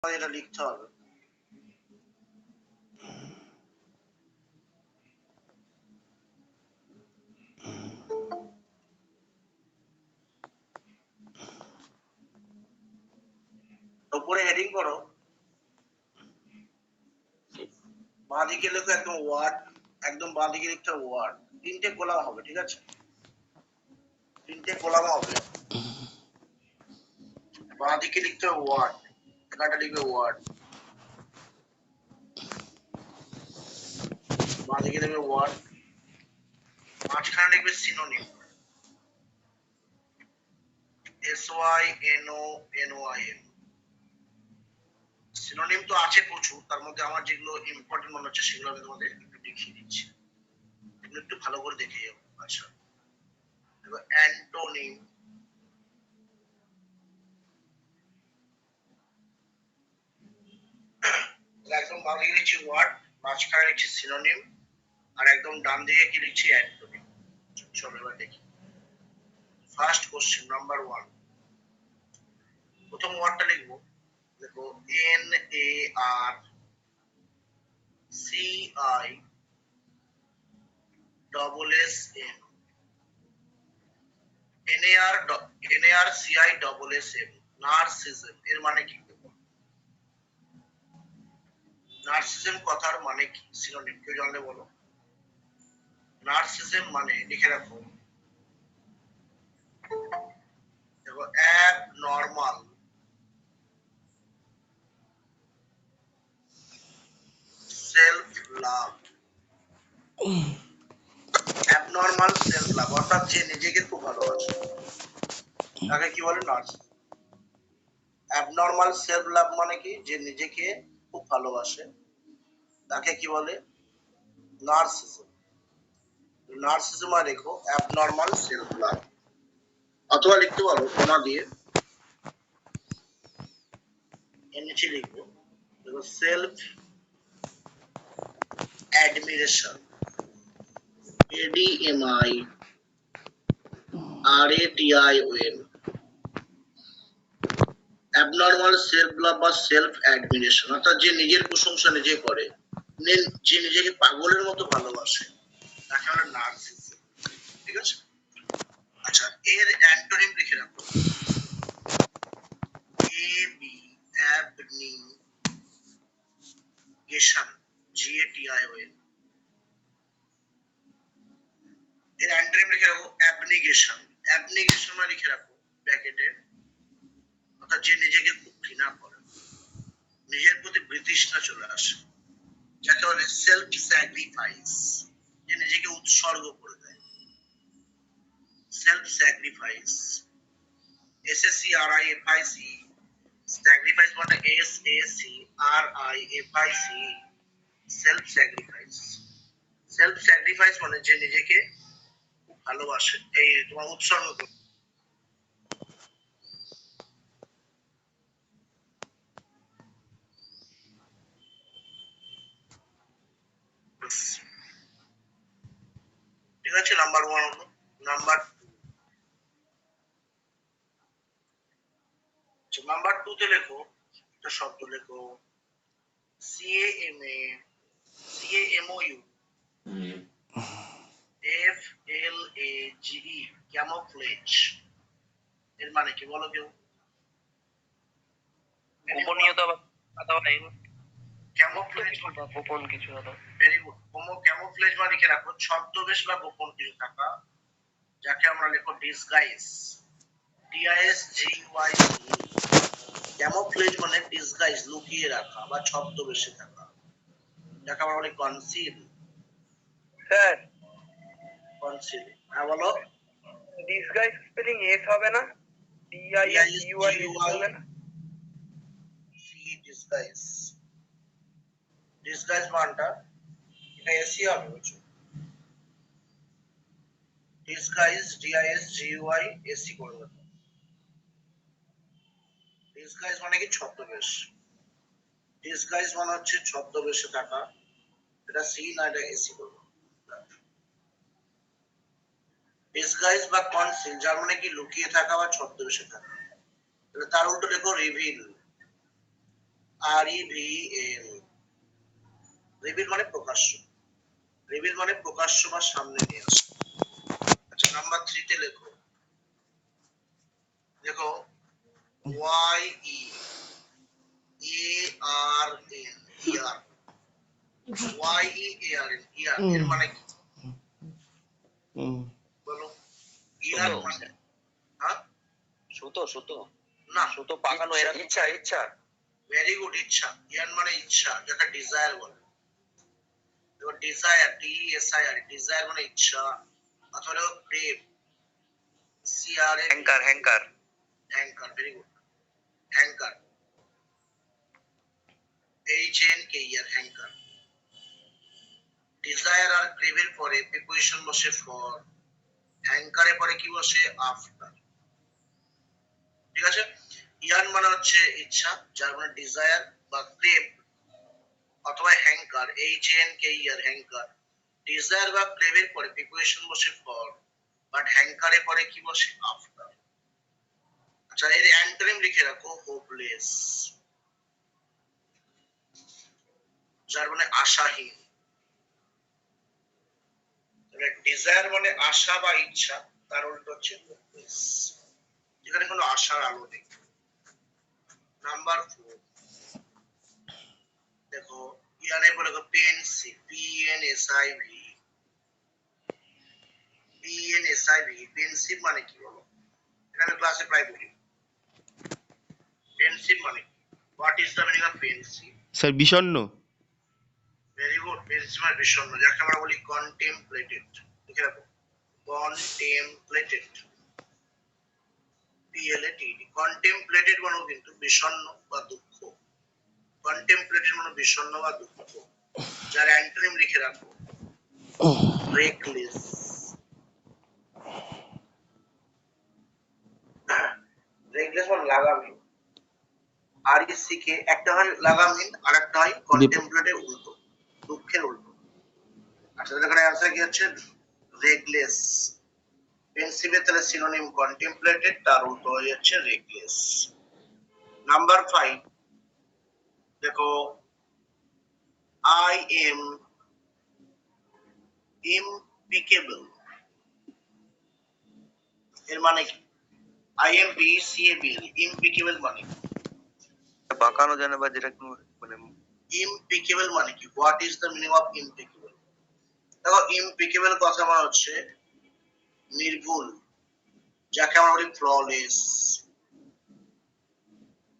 এটা লিখতে হবে। উপরে হেডিং করো, বাঁদিকে লেখো একদম ওয়ার্ড, একদম বাঁদিকে লিখতে হবে ওয়ার্ড, তিনটে কলাম হবে, ঠিক আছে? তিনটে কলাম হবে, বাঁদিকে লিখতে হবে ওয়ার্ড, এখানটা লিখবে ওয়ার্ড, বাঁদিকে লিখবে ওয়ার্ড, মাঝখানে লিখবে সিনোনিম, SYNONYM। সিনোনিম তো আছে প্রচুর, তার মধ্যে আমার যেগুলো ইম্পর্টেন্ট মনে হচ্ছে সেগুলো আমি তোমাদের একটু দেখিয়ে দিচ্ছি, এগুলো একটু ভালো করে দেখে যাবো। আচ্ছা, এবার অ্যান্টোনিম, একদম বাম দিকে লিখছি ওয়ার্ড, মাঝখানে লিখছি সিনোনিম, আর একদম ডান দিকে কি লিখছি অ্যান্টোনিম। চলো এবার দেখি। ফার্স্ট কোশ্চেন নাম্বার 1, প্রথম ওয়ার্ডটা লিখবো, দেখো NARCISSM, NARCISSM, নার্সিসম এর মানে কি? নার্সিসম কথার মানে কি? সিনোনিম কেউ জানলে বলো। নার্সিসম মানে লিখে রাখো, দেখো abnormal self love, abnormal self love অর্থাৎ যে নিজেকে খুব ভালোবাসে তাকে কি বলে? নার্সিসম। অ্যাবনর্মাল সেলফ লাভ মানে কি? যে নিজেকে খুব ভালোবাসে তাকে কি বলে? নার্সিসম। নার্সিসম আর লেখো অ্যাবনর্মাল সেলফ লাভ, অথবা লিখতে পারো কমা দিয়ে এর নিচে লিখবো, দেখো self admiration, ADMIRATION, abnormal self love বা সেলফ অ্যাডমিরেশন অর্থাৎ যে নিজের প্রশংসা নিজে করে, যে নিজেকে পাগলের মতো ভালোবাসে তাকে আমরা নার্সিসম, ঠিক আছে? আচ্ছা, এর অ্যান্টোনিম লিখে রাখো, অ্যাবনিগেশন, GATION। এর অ্যান্টোনিম লিখে রাখো অ্যাবনিগেশন, অ্যাবনিগেশন মানে লিখে রাখো ব্র্যাকেটে, অর্থাৎ যে নিজেকে খুব ঘৃণা করে, নিজের প্রতি বিতৃষ্ণা চলে আসে, যাকে বলে সেলফ স্যাক্রিফাইস, যে নিজেকে উৎসর্গ করে দেয়, সেলফ স্যাক্রিফাইস, SSCRIFIC, স্যাক্রিফাইস মানে SACRIFIC, self sacrifice. Self sacrifice মানে যে নিজেকে খুব ভালোবাসে, এই তোমার উৎসর্গ করে। ঠিক আছে, নাম্বার 1 হলো। নাম্বার 2, নাম্বার 2 তে লেখো একটা শব্দ, লেখো CAMOU FLAGE, ক্যামোফ্লেজ। এর মানে কি বলো কেউ? গোপনীয়তা বা ক্যামোফ্লেজ গোপন কিছু হলো। Very good. ক্যামোফ্লেজ মানে লিখে রাখো ছদ্মবেশ বা গোপন কিছু থাকা, যাকে আমরা লেখো ডিসগাইজ, DISGUIZE। ক্যামোফ্লেজ মানে ডিসগাইজ, লুকিয়ে রাখা বা ছদ্মবেশে থাকা, যাকে আমরা বলি কনসিল। স্যার, কনসিল, হ্যাঁ বলো। ডিসগাইজ স্পেলিং এস হবে না? DISGUI হবে না? ডিসগাইজ, ডিসগাইজ মানটা এটা এসি হবে, বুঝছো? ডিসগাইজ DISGUISE করে দেবো। ডিসগাইজ মানে কি? ছদ্মবেশ। ডিসগাইজ মানে হচ্ছে ছদ্মবেশে থাকা, এটা সি না এটা এসি করবো। ডিসগাইজ বা কনসিল যার মানে কি? লুকিয়ে থাকা বা ছদ্মবেশে থাকা। তাহলে তার উল্টো লেখো রিভিল, REVAL, রিভিল মানে প্রকাশ্য, রিভিল মানে প্রকাশ্য বা সামনে নিয়ে আসা। আচ্ছা নাম্বার 3 তে লেখো, দেখো YEARN, এর মানে কি বলো? ইয়ার সুতো। মানে, হ্যাঁ সুতো সুতো না, সুতো পাকানো এরা ইচ্ছা ইচ্ছা ভেরি গুড, ইচ্ছা। ইয়ার মানে ইচ্ছা, যেটা ডিজায়ার বলে। দেখো ডিজায়ার, DESIR, ডিজায়ার মানে ইচ্ছা, অথবা দেখো প্রেম, CRA, hanker hanker hanker, very good, hanker, HNKER, hanker. Desire আর ক্রেভের পরে প্রিপোজিশন বসে ফর, হ্যাঙ্কারে পরে কি বসে? আফটার। ঠিক আছে? ইয়ার্ন মানে হচ্ছে ইচ্ছা, যার মানে ডিজায়ার বা ক্রেভ, অথবা হ্যাঙ্কার, HNKER, হ্যাঙ্কার। ডিজায়ার বা ক্রেভের পরে প্রিপোজিশন বসে ফর, বাট হ্যাঙ্কারে পরে কি বসে? আফটার। আচ্ছা এর অ্যান্টোনিম লিখে রাখো, হোপলেস, যার মানে আশাহীন। ডিজায়ার মানে আশা বা ইচ্ছা, তার উল্টো হচ্ছে হোপলেস, যেখানে কোনো আশার আলো নেই। নাম্বার 4 দেখো, ইয়ারে বলে পেনসিভ, PNSIV, পেনসিভ মানে কি বলো? এটা আমি ক্লাসে প্রায় বলি। পেনসিভ মানে কি? What is the meaning of pensive? Sir বিষণ্ণ। ভেরি গুড, পেনসিভ মানে বিষণ্ণ, যাকে আমরা বলি কন্টেমপ্লেটেড। লিখে রাখো, কন্টেমপ্লেটেড, PLATED। কন্টেমপ্লেটেড মানে কিন্তু বিষণ্ণ বা দুঃখ, কন্টেমপ্লেটেড মানে বিষণ্ণ বা দুঃখ। যার অ্যান্টোনিম লিখে রাখো, রেকলেস। রেকলেস মানে লাগামহীন, RECK, একটা হয় লাগামহীন আর একটা হয় কন্টেমপ্লেটেড, উল্টো, দুঃখের উল্টো। আচ্ছা এখানে অ্যান্সার কি হচ্ছে? রেকলেস। পেনসিভের তাহলে সিনোনিম কন্টেমপ্লেটেড, তার উল্টো হয়ে যাচ্ছে রেকলেস। নাম্বার 5 দেখো, I am impeccable, এর মানে কি? IMPECCABLE, impeccable মানে কি? বাঁকানো জানে বা যেটা মানে impeccable মানে কি? What is the meaning of impeccable? দেখো impeccable কথা মানে হচ্ছে নির্ভুল, যাকে আমরা বলি ফ্ললেস।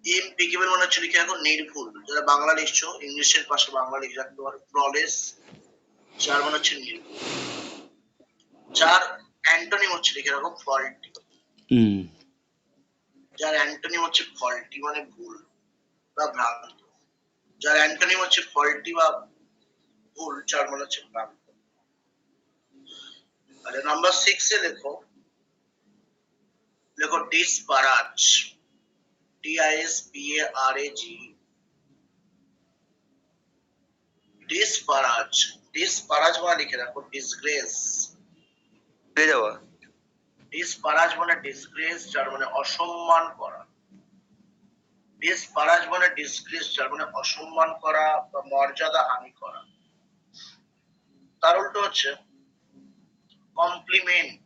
impeccable মানে হচ্ছে লিখে রাখো নির্ভুল, যারা বাংলা লিখছো ইংলিশের পাশে বাংলা লিখে রাখতে পারো, ফ্ললেস, যার মানে হচ্ছে নির্ভুল। যার অ্যান্টোনিম হচ্ছে লিখে রাখো ফল্টি, যার অ্যান্টোনিম হচ্ছে ফল্টি মানে ভুল বা ভ্রান্ত। যার অ্যান্টোনিম হচ্ছে ফল্টি বা ভুল, যার মানে হচ্ছে ভ্রান্ত। আচ্ছা নাম্বার 6 এ লেখো, লেখো ডিসপারাজ, DISPARAG, ডিসপারাজ। ডিসপারাজ মানে লিখে রাখো ডিসগ্রেস, পেয়ে যাওয়া ডিসপারাজ মানে ডিসগ্রেস, যার মানে অসম্মান করা। ডিসপারাজ মানে ডিসগ্রেস, যার মানে অসম্মান করা বা মর্যাদা হানি করা। তার উল্টো হচ্ছে কমপ্লিমেন্ট,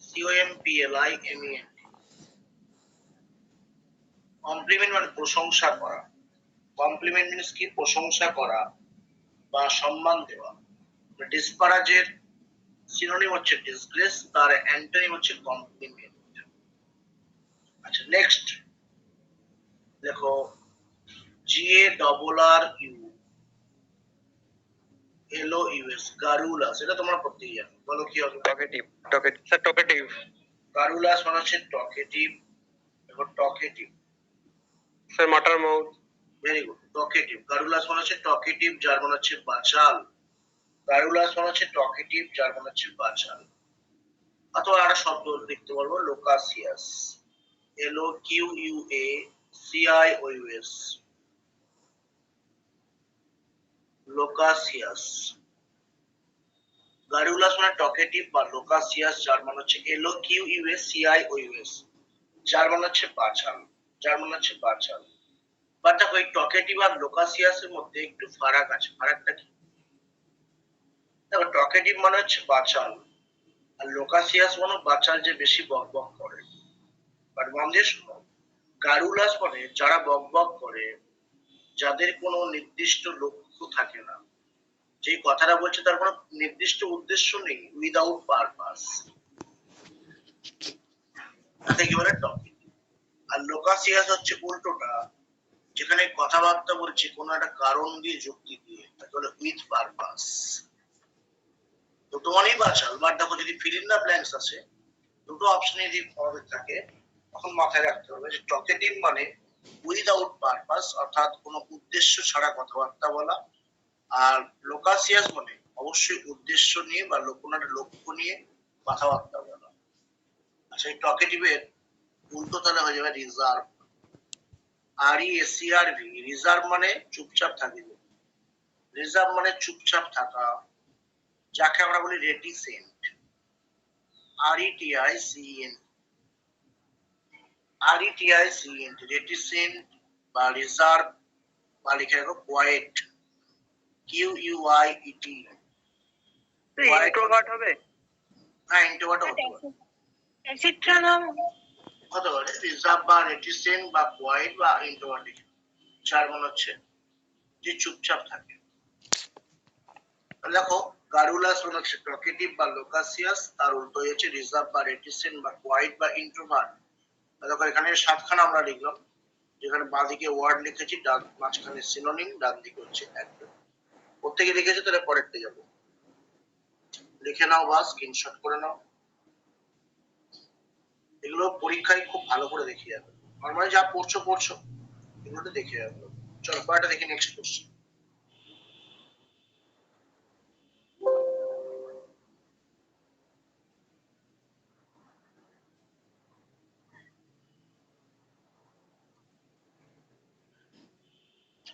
COMPLIMENT। কমপ্লিমেন্ট মানে প্রশংসা করা, কমপ্লিমেন্ট মিনস কি? প্রশংসা করা বা সম্মান দেওয়া। ডিসপারাজের সিনোনিম হচ্ছে ডিসগ্রেস, তার অ্যান্টোনিম হচ্ছে কমপ্লিমেন্ট। আচ্ছা নেক্সট দেখো, GARRULUS, গারুলাস, এটা তোমরা প্রত্যেকই জানো, বলো কি হবে? টকেটিভ টকেটিভ স্যার টকেটিভ গারুলাস মানে হচ্ছে টকেটিভ। দেখো টকেটিভ, স্যার মাটার মাউথ ভেরি গুড, টকেটিভ। গারুলাস মানে হচ্ছে টকেটিভ, যার মানে হচ্ছে বাচাল। গারুলাস মানে হচ্ছে টকেটিভ, যার মানে হচ্ছে বাচাল। অথবা আরেকটা শব্দ লিখতে পারবো, লোকাসিয়াস, LOQUACIOUS, লোকাসিয়াস। গারুলাস মানে টকেটিভ বা লোকাসিয়াস, যার মানে হচ্ছে LOQUACIOUS, যার মানে হচ্ছে বাচাল, যার মানে হচ্ছে বাচাল। টকেটিভ আর লোকাসিয়াসের মধ্যে একটু ফারাক আছে। ফারাকটা কি? দেখো, টকেটিভ মানে হচ্ছে বাচাল, আর লোকাসিয়াস মানে বাচাল যে বেশি বক বক করে। বাট মন দিয়ে শোনো, গারুলাস মানে যারা বক বক করে, যাদের কোনো নির্দিষ্ট লক্ষ্য থাকে না, যেই কথাটা বলছে তার কোনো নির্দিষ্ট উদ্দেশ্য নেই, উইদাউট পারপাস, তাকে কি বলে টকেটিভ। আর লোকাসিয়াস হচ্ছে উল্টোটা, যেখানে কথাবার্তা বলছে কোনো একটা কারণ দিয়ে, যুক্তি দিয়ে, তাকে বলে উইথ পারপাস। দুটো মানেই বাচাল। বাট দেখো, যদি ফিল ইন দ্য ব্ল্যাঙ্কস আসে, দুটো অপশনে যদি আমাদের থাকে, তখন মাথায় রাখতে হবে যে টকেটিভ মানে উইদাউট পারপাস, অর্থাৎ কোনো উদ্দেশ্য ছাড়া কথাবার্তা বলা। আর লোকাসিয়াস মানে অবশ্যই উদ্দেশ্য নিয়ে বা কোনো একটা লক্ষ্য নিয়ে কথাবার্তা বলা। আচ্ছা, এই টকেটিভের উল্টো তাহলে হয়ে যাবে রিজার্ভ। RESERV, রিজার্ভ মানে চুপচাপ থাকিবে। রিজার্ভ মানে চুপচাপ থাকা, যাকে আমরা বলি রেটিসেন্ট। RETICENT, RETICENT, রেটিসেন্ট বা রিজার্ভ, বা লিখে রাখো কোয়েট, QUIET। ইন্ট্রোভার্ট হবে? হ্যাঁ, ইন্ট্রোভার্ট হতে পারে। হতে পারে রিজার্ভ বা রেটিসেন্ট বা কোয়েট বা ইন্ট্রোভার্ট। যার মনে হচ্ছে যে চুপচাপ থাকে। দেখো, গারুলাস মানে হচ্ছে টকেটিভ বা লোকাসিয়াস, তার উল্টো হচ্ছে রিজার্ভ বা রেটিসেন্ট বা কোয়াইট বা ইন্ট্রোভার্ট। দেখো, এখানে সাতখানা আমরা লিখলাম, যেখানে বাঁদিকে ওয়ার্ড লিখেছি, ডান মাঝখানে সিনোনিম, ডান দিকে হচ্ছে অ্যাডভার্ব। প্রত্যেকে লিখেছে, তাহলে পরেরটা যাবো। লিখে নাও বা স্ক্রিনশট করে নাও, এগুলো পরীক্ষায় খুব ভালো করে দেখে যাবে। নর্মালি যা পড়ছো এগুলোতে দেখে যাবে। চলো পরেরটা দেখি, নেক্সট কোশ্চেন।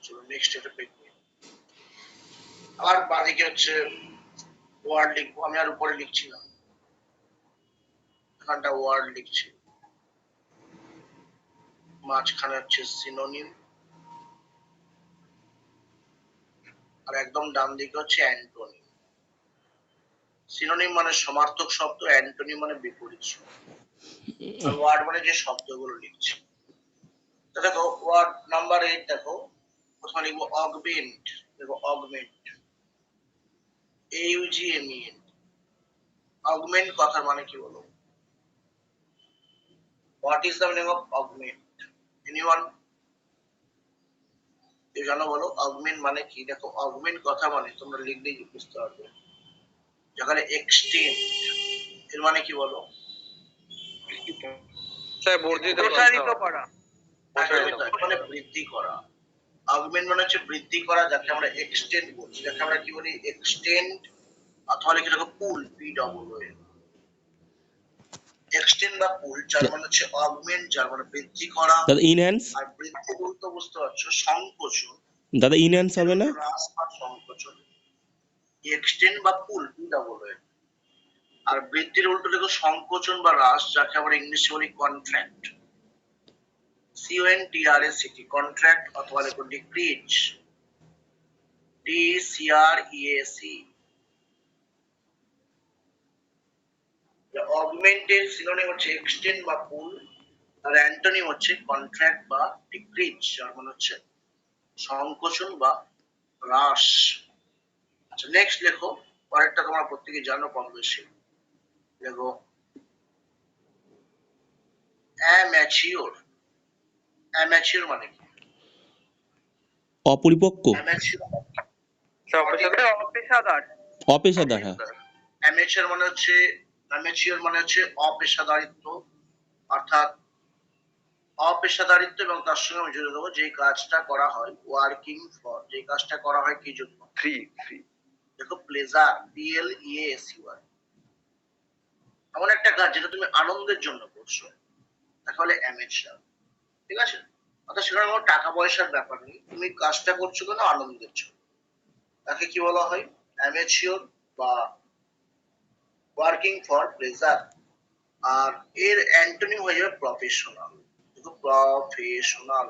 চলো নেক্সট এটা পেজ নিয়ে আবার বাঁদিকে হচ্ছে ওয়ার্ড লিখবো। আমি আর উপরে লিখছি না, এখানটা ওয়ার্ড লিখছি, মাঝখানে হচ্ছে সিনোনিম, আর একদম ডান দিকে হচ্ছে অ্যান্টোনিম। সিনোনিম মানে সমার্থক শব্দ, অ্যান্টোনিম মানে বিপরীত শব্দ। আর ওয়ার্ড মানে যে শব্দগুলো লিখছি। তো দেখো, ওয়ার্ড নাম্বার 8, দেখো প্রথমে লিখবো অগমেন্ট। দেখো, অগমেন্ট, AUGMENT। অগমেন্ট কথার মানে কি বলো? What is the meaning of augment? Anyone? কেউ জানো বলো, অগমেন্ট মানে কি? দেখো, অগমেন্ট কথা মানে তোমরা লিখলেই বুঝতে পারবে। যেখানে এক্সটেন্ড, এর মানে কি বলো? স্যার বর্ধিত প্রসারিত করা। মানে বৃদ্ধি করা। অগমেন্ট মানে হচ্ছে বৃদ্ধি করা, যাকে আমরা এক্সটেন্ড বলছি, যাকে আমরা কি বলি? এক্সটেন্ড, অথবা লিখে রাখো পুল, PWL। এক্সটেন্ড বা পুল, যার মানে হচ্ছে অগমেন্ট, যার মানে বৃদ্ধি করা। দাদা ইনহ্যান্স, আর বৃদ্ধি বলতে বুঝতে পারছো সংকোচন। দাদা ইনহ্যান্স হবে না? হ্রাস বা সংকোচন, এক্সটেন্ড বা পুল, PWL। আর বৃদ্ধির উল্টো দেখো সংকোচন বা হ্রাস, যাকে আমরা ইংলিশে বলি কন্ট্রাক্ট, CONTRACT, কন্ট্রাক্ট, অথবা লেখো ডিক্রিজ, DCREAC। অগমেন্টের সিনোনিম হচ্ছে এক্সটেন্ড বা পুল, আর অ্যান্টোনিম হচ্ছে কন্ট্রাক্ট বা ডিক্রিজ, যার মানে হচ্ছে সংকোচন বা হ্রাস। আচ্ছা, নেক্সট লেখো, পরেরটা তোমরা প্রত্যেকে জানো কম বেশি। দেখো, অ্যাম্যাচিওর। অ্যাম্যাচিওর মানে কি? অপরিপক্ক, অ্যাম্যাচিওর, অপেশাদার। অপেশাদার। হ্যাঁ, অ্যামেচার মানে হচ্ছে অপেশাদারিত্ব, অর্থাৎ অপেশাদারিত্ব, এবং তার সঙ্গে আমি জুড়ে দেবো যে কাজটা করা হয় ওয়ার্কিং ফর, যে কাজটা করা হয় কি জন্য? ফ্রি। দেখো, প্লেজার, PLEASUR, এমন একটা কাজ যেটা তুমি আনন্দের জন্য করছো, তাহলে অ্যামেচার। ঠিক আছে? অর্থাৎ সেখানে কোনো টাকা পয়সার ব্যাপার নেই, তুমি কাজটা করছো কেন? আনন্দের জন্য। তাকে কি বলা হয়? অ্যামেচিওর বা ওয়ার্কিং ফর প্লেজার। আর এর অ্যান্টোনিম হয়ে যাবে প্রফেশনাল। দেখো, প্রফেশনাল।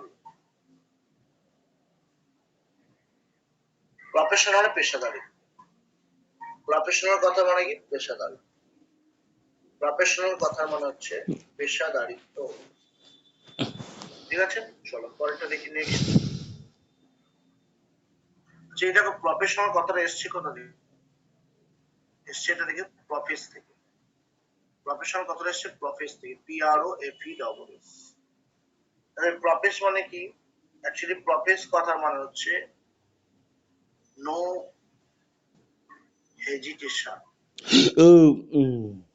প্রফেশনাল মানে পেশাদারি, প্রফেশনাল কথা মানে কি পেশাদারি, প্রফেশনাল কথা মানে হচ্ছে পেশাদারিত্ব। ঠিক আছে, চলো পরেরটা দেখি নেক্সট। যে দেখো প্রফেশনাল কথাটা এসছে কোথা থেকে, এসছে এটা থেকে প্রফেস থেকে, প্রফেশনাল কথাটা এসছে প্রফেস থেকে, PROFESS। তাহলে প্রফেস মানে কি, অ্যাকচুয়ালি প্রফেস কথা মানে হচ্ছে নো হেজিটেশন, ও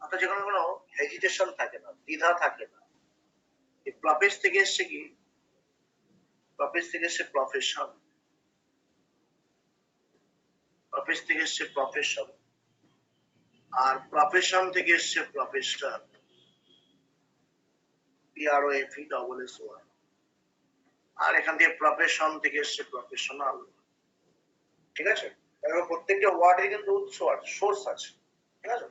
অর্থাৎ যেখানে কোনো হেজিটেশন থাকে না, দ্বিধা থাকে না। এই প্রফেস থেকে এসছে কি, প্রফেস থেকে এসছে প্রফেশন, প্রফেস থেকে এসছে প্রফেশন, আর প্রফেশন থেকে এসছে প্রফেশন, PROFESS। আর এখান থেকে প্রফেশন থেকে এসছে প্রফেশনাল। ঠিক আছে, এবার প্রত্যেকটা ওয়ার্ডের কিন্তু উৎস আছে, সোর্স আছে। ঠিক আছে,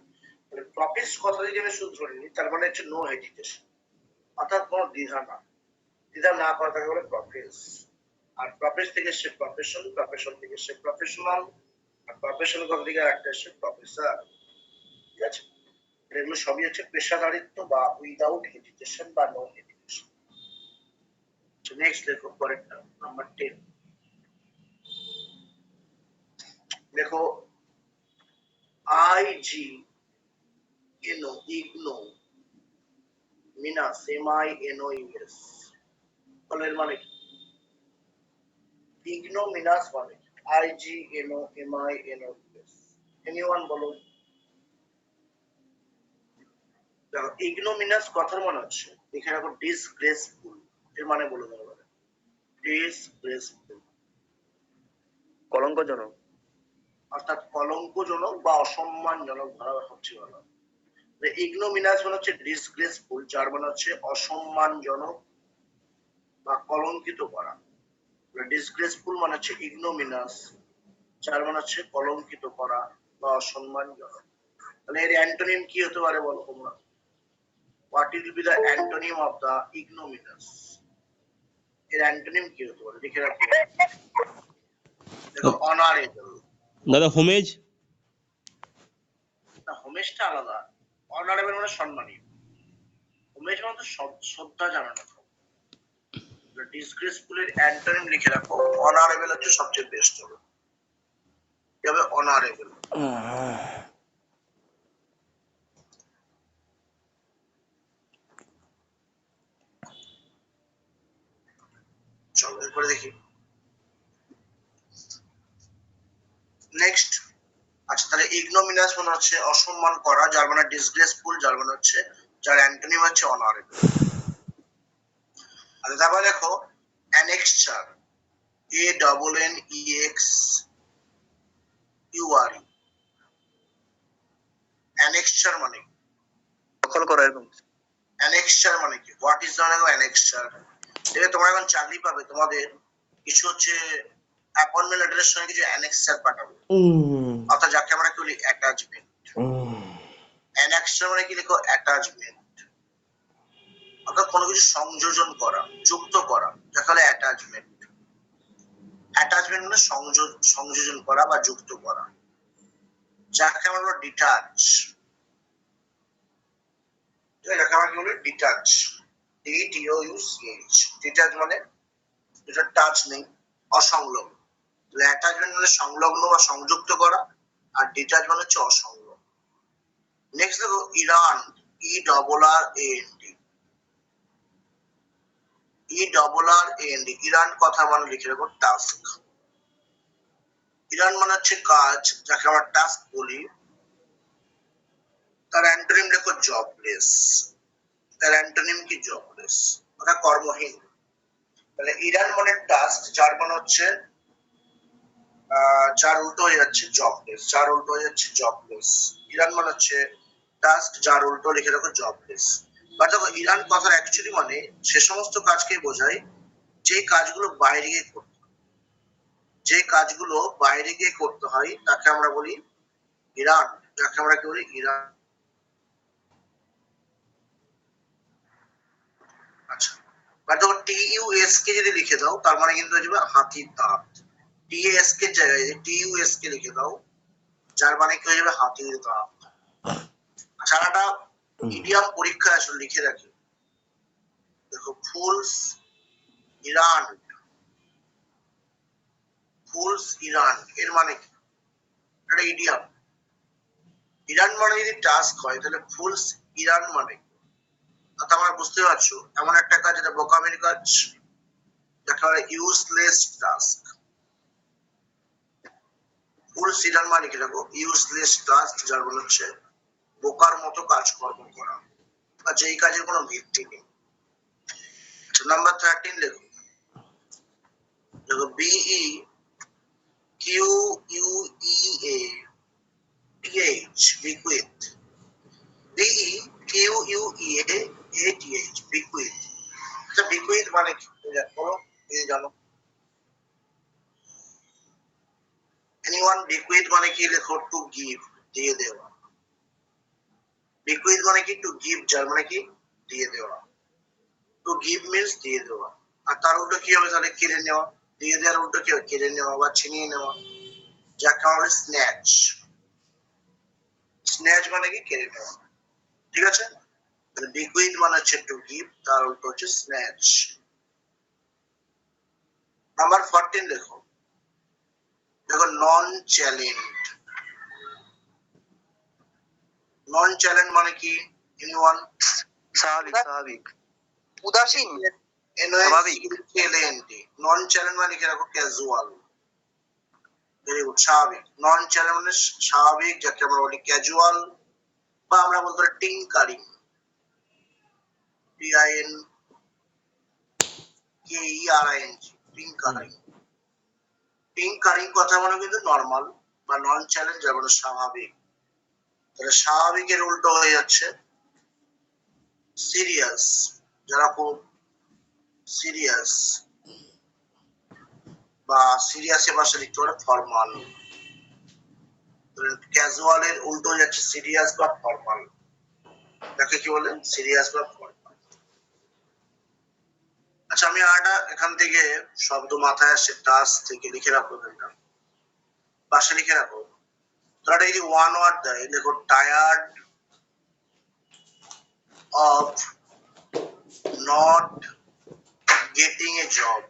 প্রফেস কথা যদি আমি শুধু ধরে নিই তার মানে হচ্ছে নো হেজিটেশন, অর্থাৎ কোনো দ্বিধা না, দ্বিধা না করা তাকে বলে প্রফেস। আর প্রফেস থেকে এসছে প্রফেশন, প্রফেশন থেকে এসছে প্রফেশনাল, আর প্রফেশন কথা থেকে একটা এসছে প্রফেসর। ঠিক আছে, এগুলো সবই হচ্ছে পেশাদারিত্ব বা উইদাউট হেজিটেশন বা নো হেজিটেশন। নেক্সট দেখো পরেরটা নাম্বার 10। দেখো IGNO, ইগনো, মিনাস, MINOUS, তাহলে এর মানে কি? ইগনো মিনাস মানে IGNO, MINOUS, এনিওয়ান বলো। দেখো ইগনোমিনাস কথার মানে হচ্ছে এখানে এখন ডিসগ্রেসফুল, এর মানে বলে দেওয়া হবে ডিসগ্রেসফুল, কলঙ্কজনক। অর্থাৎ কলঙ্কজনক বা অসম্মানজনক ধরা হচ্ছে ভালো। ইগনোমিনাস মানে হচ্ছে ডিসগ্রেসফুল, যার মানে হচ্ছে অসম্মানজনক বা কলঙ্কিত করা। ডিসগ্রেসফুল মানে হচ্ছে ইগনোমিনাস, যার মানে হচ্ছে কলঙ্কিত করা বা অসম্মানজনক। তাহলে এর অ্যান্টোনিম কি হতে পারে বলো তোমরা? What will be the antonym of the ignominious? এর অ্যান্টোনিম কি হতে পারে লিখে রাখো। দেখো অনারেবল, দাদা হোমেজ। না হোমেজটা আলাদা, অনারেবল মানে সম্মানীয়, হোমেজ মানে তো শ্রদ্ধা জানানো। ডিসগ্রেসফুলের অ্যান্টোনিম লিখে রাখো, অনারেবল হচ্ছে সবচেয়ে বেস্ট হবে, কি হবে অনারেবল। চলো এরপরে দেখি নেক্সট। আচ্ছা তাহলে ইগনোমিনাস মানে হচ্ছে অসম্মান করা, যার মানে ডিসগ্রেসফুল, যার মানে হচ্ছে, যার অ্যান্টোনিম হচ্ছে অনারেবল। আচ্ছা তারপরে দেখো অ্যানেক্সচার, ANNEXURE, অ্যানেক্সচার মানে কি? দখল করা এরকম। অ্যানেক্সচার মানে কি? What is the annexure? দেখে তোমরা এখন চাকরি পাবে, তোমাদের কিছু হচ্ছে অ্যাপয়েন্টমেন্ট লেটারের সঙ্গে কিছু অ্যানেক্সচার পাঠাবো, অর্থাৎ যাকে আমরা কি বলি অ্যাটাচমেন্ট। অ্যানেক্সচার মানে কি লিখো অ্যাটাচমেন্ট, অর্থাৎ কোনো কিছু সংযোজন করা, যুক্ত করা, যাকে বলে অ্যাটাচমেন্ট। অ্যাটাচমেন্ট মানে সংযোজন করা বা যুক্ত করা, যাকে আমরা বলি ডিটাচ। এটাকে আমরা কি বলি ডিটাচ, DTOUCH। ডিটাচ মানে যেটা টাচ নেই, অসংলগ্ন। অ্যাটাচমেন্ট মানে সংলগ্ন বা সংযুক্ত করা, আর ডিটাচ মানে হচ্ছে অসংলগ্ন। নেক্সট দেখো ইরান, ERRAND, ইরান কথা মানে লিখে রাখো টাস্ক। ইরান মানে হচ্ছে কাজ, যাকে আমরা টাস্ক বলি। তার অ্যান্টোনিম লেখো জবলেস, তার অ্যান্টোনিম কি জবলেস, অর্থাৎ কর্মহীন। তাহলে ইরান মানে টাস্ক, যার মানে হচ্ছে যার উল্টো হয়ে যাচ্ছে জবলেস, যার উল্টো হয়ে যাচ্ছে জবলেস। ইরান মানে হচ্ছে টাস্ক, যার উল্টো লিখে রাখো জবলেস। বা দেখো ইরান কথার অ্যাকচুয়ালি মানে সে সমস্ত কাজকে বোঝায় যে কাজগুলো বাইরে গিয়ে করতে হয়, যে কাজগুলো বাইরে গিয়ে করতে হয় তাকে আমরা বলি ইরান, যাকে আমরা কি বলি ইরান। আচ্ছা, বা দেখো TUS কে যদি লিখে দাও তার মানে কিন্তু হয়ে যাবে হাতির দাঁত, টিএস কে জায়গায় টিইউএস কে লিখে দাও, যার মানে কি হয়ে যাবে হাতির দাঁত। সারাটা ইডিয়াম পরীক্ষায় আসলে লিখে রাখি। দেখো ফুলস ইরান, ফুলস ইরান এর মানে কি? এটা ইডিয়াম। ইরান মানে যদি টাস্ক হয় তাহলে ফুলস ইরান মানে কি? তোমরা বুঝতে পারছো এমন একটা কাজ যেটা বোকামির কাজ, যাকে বলে ইউজলেস টাস্ক। ফুলস ইরান মানে কি? দেখো ইউজলেস টাস্ক, যার মানে হচ্ছে বোকার মতো কাজকর্ম করা, বা যেই কাজের কোনো ভিত্তি নেই। নাম্বার 13 লেখো। দেখো B E Q U E A T H bequeath, B E Q U E A T H bequeath. আচ্ছা বিকুইথ মানে কি বলো, এই জানো? এনিওয়ান? বিকুইথ মানে কি? লেখো টু গিভ, দিয়ে দেওয়া। বিকুইথ মানে কি? টু গিভ, যার মানে কি দিয়ে দেওয়া। টু গিভ মিন্স দিয়ে দেওয়া। আর তার উল্টো কি হবে তাহলে? কেড়ে নেওয়া। দিয়ে দেওয়ার উল্টো কি হবে? কেড়ে নেওয়া বা ছিনিয়ে নেওয়া, যাকে আমরা স্ন্যাচ। স্ন্যাচ মানে কি? কেড়ে নেওয়া। ঠিক আছে? বিকুইথ মানে হচ্ছে টু গিভ, তার উল্টো হচ্ছে স্ন্যাচ। নাম্বার 14 দেখো। দেখো নন চ্যালেঞ্জ। নন চ্যালেঞ্জ মানে কি? এনিওয়ান? স্বাভাবিক স্বাভাবিক উদাসীন। স্বাভাবিক। নন চ্যালেঞ্জ মানে কি? দেখো ক্যাজুয়াল। ভেরি গুড, স্বাভাবিক। নন চ্যালেঞ্জ মানে স্বাভাবিক, যাকে আমরা বলি ক্যাজুয়াল, বা আমরা বলতে পারি tinkering, TIN KERING, tinkering. Tinkering কথা মানে কিন্তু নর্মাল বা নন চ্যালেঞ্জ, যেমন স্বাভাবিক। তাহলে স্বাভাবিকের উল্টো হয়ে যাচ্ছে সিরিয়াস, যারা খুব সিরিয়াস বা সিরিয়াসের পাশে লিখতে পারে ফর্মাল। ক্যাজুয়ালের উল্টো হয়ে যাচ্ছে সিরিয়াস বা ফর্মাল। তাকে কি বলে? সিরিয়াস বা ফর্মাল। আচ্ছা আমি আরেকটা এখান থেকে শব্দ মাথায় আসছে, টাস্ক থেকে লিখে রাখো, এটা পাশে লিখে রাখো। তাহলে এই যে ওয়ান ওয়ার্ড দেয়, দেখো tired of not getting a job.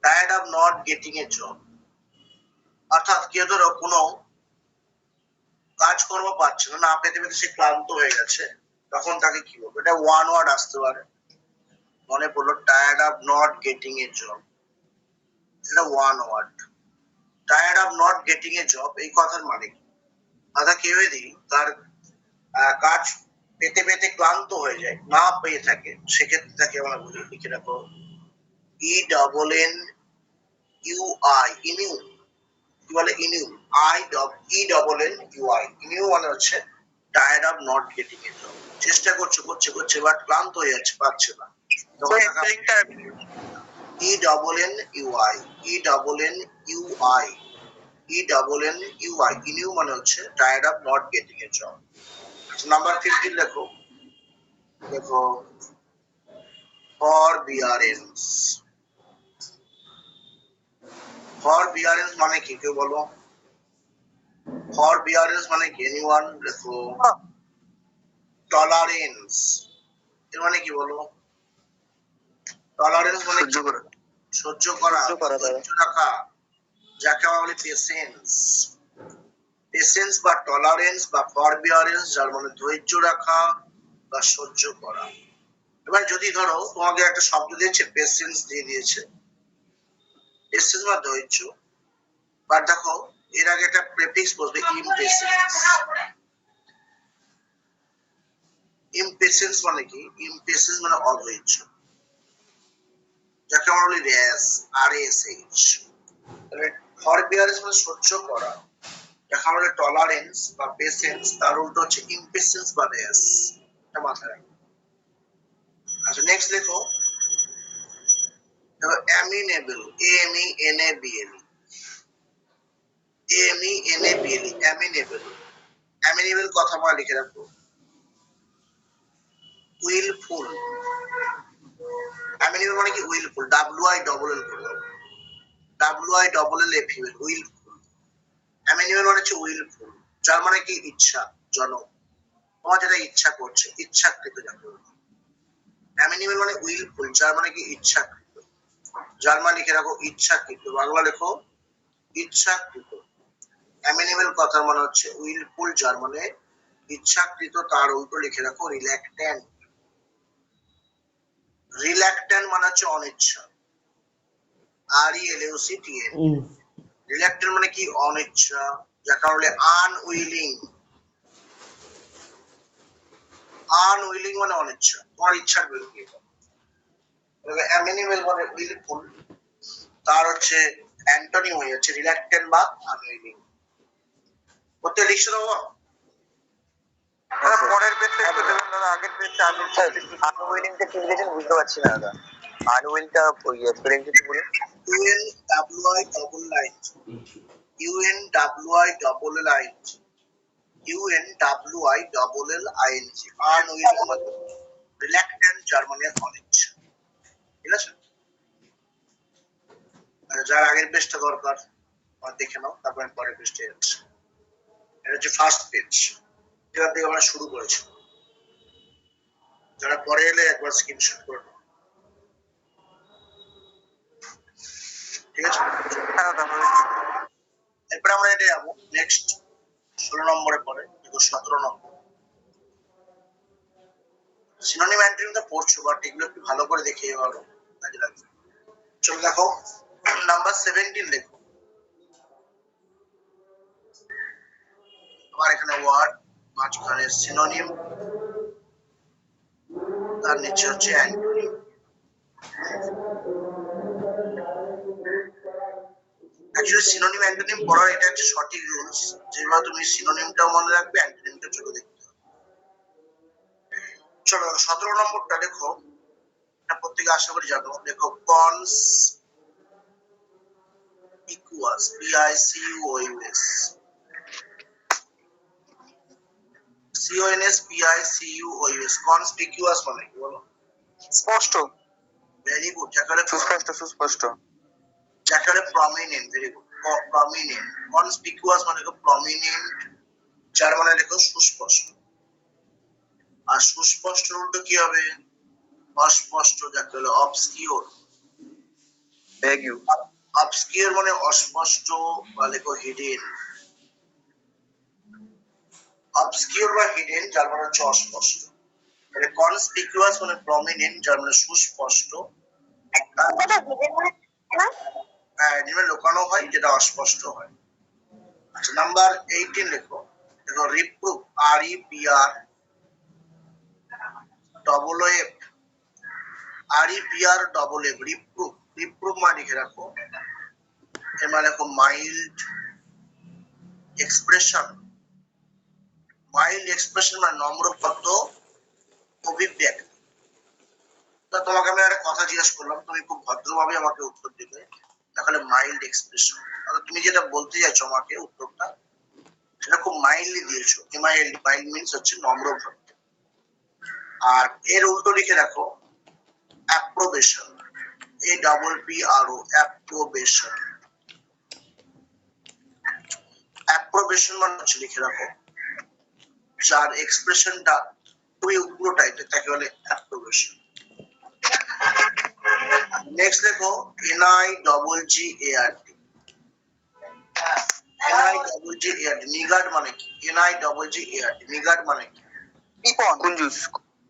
Tired of not getting a job অর্থাৎ কেউ ধরো কোনো কাজকর্ম পাচ্ছে না, না পেতে পেতে সে ক্লান্ত হয়ে গেছে, তখন তাকে কি বলবো? এটা ওয়ান ওয়ার্ড আসতে পারে। মনে পড়লো tired of not getting a job, এটা one word. Tired of not getting a job এই কথার মানে কি? অর্থাৎ কেউ যদি তার কাজ পেতে পেতে ক্লান্ত হয়ে যায়, না পেয়ে থাকে, সেক্ষেত্রে তাকে আমরা বলি, লিখে রাখো ENNUI, ইনিউ। কি বলে? ইনিউ। ENNUI, ইনিউ মানে হচ্ছে tired of not getting a job. চেষ্টা করছে করছে করছে বাট ক্লান্ত হয়ে যাচ্ছে, পাচ্ছে না। ENNUI, ইনিউ মানে হচ্ছে tired of not getting a job. Number 15 লেখো। দেখো ফরবিয়ারেন্স। ফরবিয়ারেন্স মানে কি? কেউ বলো ফরবিয়ারেন্স মানে কি? এনিওয়ান? দেখো টলারেন্স এর মানে কি? বলো। টলারেন্স মানে সহ্য করা। সহ্য করা, সহ্য করা, ধৈর্য রাখা, যাকে আমরা বলি পেশেন্স। পেশেন্স বা টলারেন্স বা ফরবিয়ারেন্স, যার মানে ধৈর্য রাখা বা সহ্য করা। এবার যদি ধরো তোমাকে একটা শব্দ দিয়েছে, পেশেন্স দিয়ে দিয়েছে, পেশেন্স বা ধৈর্য, বাট দেখো এর আগে একটা প্রেফিক্স বসবে ইমপেশেন্স। ইমপেশেন্স মানে কি? ইমপেশেন্স মানে অধৈর্য, যাকে আমরা বলি র্যাশ, RSH। তাহলে ফরবিয়ারেন্স মানে সহ্য করা, যাকে আমরা বলি টলারেন্স বা পেশেন্স, তার উল্টো হচ্ছে ইমপেশেন্স বা র্যাশ। এটা মাথায় রাখো। আচ্ছা নেক্সট দেখো। দেখো amenable, AMENABLE, AMENABLE, amenable. Amenable কথা বলা লিখে রাখো। উইলফুল, অ্যামিনেবল মানে কি? উইলফুল, WILL করে দাও। WILLFUL, wilful. অ্যামেনিউয়াল মানে হচ্ছে উইলফুল, যার মানে কি ইচ্ছা, জনক। তোমার যেটা ইচ্ছা করছে, ইচ্ছাকৃত যাকে বলে। অ্যামেনিউয়াল মানে উইলফুল, যার মানে কি ইচ্ছাকৃত। জার্মান লিখে রাখো ইচ্ছাকৃত, বাংলা লেখো ইচ্ছাকৃত। অ্যামেনিউয়াল কথার মানে হচ্ছে উইলফুল, যার মানে ইচ্ছাকৃত। তার উল্টো লিখে রাখো রিল্যাক্ট্যান্ট। রিল্যাক্ট্যান্ট মানে হচ্ছে অনিচ্ছা, RELAUCTN। রিল্যাক্ট্যান্ট মানে কি অনিচ্ছা, যার কারণে আনউইলিং। আনউইলিং মানে অনিচ্ছা, তোমার ইচ্ছার বিরুদ্ধে। অ্যামেনিউয়াল মানে উইলফুল, তার হচ্ছে অ্যান্টনিম হয়ে যাচ্ছে রিল্যাক্ট্যান্ট বা আনউইলিং। ওতে লিখছো না বাবা? পরের পেজটা একটু দেবেন দাদা, আগের পেজটা আনউইলিংটা কি লিখেছেন বুঝতে পারছি না দাদা। আনউইলটা ওই স্পেলিংটা একটু বলুন। UNWILLING আনউইলিং মানে রিল্যাক্ট্যান্ট, যার মানে অনিচ্ছা। ঠিক আছে, যার আগের পেজটা দরকার দেখে নাও, তারপর আমি পরের পেজটা যাচ্ছি। এটা হচ্ছে ফার্স্ট পেজ, যেখান থেকে আমরা শুরু করেছি। যারা পরে এলে একবার স্ক্রিনশট করে নাও, ঠিক আছে? এরপরে আমরা এটা যাবো নেক্সট 16 নম্বরে, পরে দেখো 17 নম্বর। সিনোনিম অ্যান্টোনিম তো পড়ছো, বাট এগুলো একটু ভালো করে দেখে ভালো কাজে লাগবে। চলো দেখো, নাম্বার 17 লেখো। আবার এখানে ওয়ার্ড, মাঝখানে সিনোনিম, তার নিচে হচ্ছে অ্যান্টোনিম। অ্যাকচুয়ালি সিনোনিম অ্যান্টোনিম পড়ার এটা হচ্ছে সঠিক রুলস, যেভাবে তুমি সিনোনিমটাও মনে রাখবে, অ্যান্টোনিমটা চলে দেখতে হবে। চলো 17 নম্বরটা দেখো, এটা প্রত্যেকে আশা করি জানো। দেখো কনসপিকুয়াস, PICUOUS, CONSPICUOUS। কনসপিকুয়াস মানে কি বলো? স্পষ্ট, ভেরি গুড। যাকে সুস্পষ্ট, সুস্পষ্ট। যাকে prominent, very good. Prominent, conspicuous মানে প্রমিনেন্ট, যার মানে দেখো সুস্পষ্ট। আর সুস্পষ্ট উল্টো কি হবে? অস্পষ্ট, যাকে বলে অবস্কিওর। ভ্যাগু। অবস্কিওর মানে অস্পষ্ট, বা লেখো হিডেন। অবস্কিওর বা হিডেন, যার মানে হচ্ছে অস্পষ্ট। তাহলে কনসপিকুয়াস মানে প্রমিনেন্ট, যার মানে সুস্পষ্ট। হ্যাঁ, যেটা লুকানো হয়, যেটা অস্পষ্ট হয়। আচ্ছা, নাম্বার 18 লেখো। দেখো reprove, REPR double F, REPR double F, reprove. Reprove মানে লিখে রাখো, এর মানে লেখো মাইল্ড এক্সপ্রেশন। মাইল্ড এক্সপ্রেশন মানে নম্রপদ্য অভিব্যক্তি। তো তোমাকে আমি একটা কথা জিজ্ঞেস করলাম, তুমি খুব ভদ্রভাবে আমাকে উত্তর দিবে, তাহলে মাইল্ড এক্সপ্রেশন। তুমি যেটা বলতে চাইছো আমাকে উত্তরটা, সেটা খুব মাইল্ডলি দিয়েছো। মাইল্ড, মাইল্ড মিন্স হচ্ছে নম্রভদ্র। আর এর উল্টো লিখে রাখো অ্যাপ্রোবেশন, APPRO, অ্যাপ্রোবেশন। অ্যাপ্রোবেশন মানে হচ্ছে লিখে রাখো, যার এক্সপ্রেশনটা খুবই উগ্র টাইপের, তাকে বলে অ্যাপ্রোবেশন। নেক্সট লেখো NIGGARD। NIGGARD, নিগার্ড মানে কি? NIGGARD, নিগার্ড মানে কি? কৃপণ, কঞ্জুস।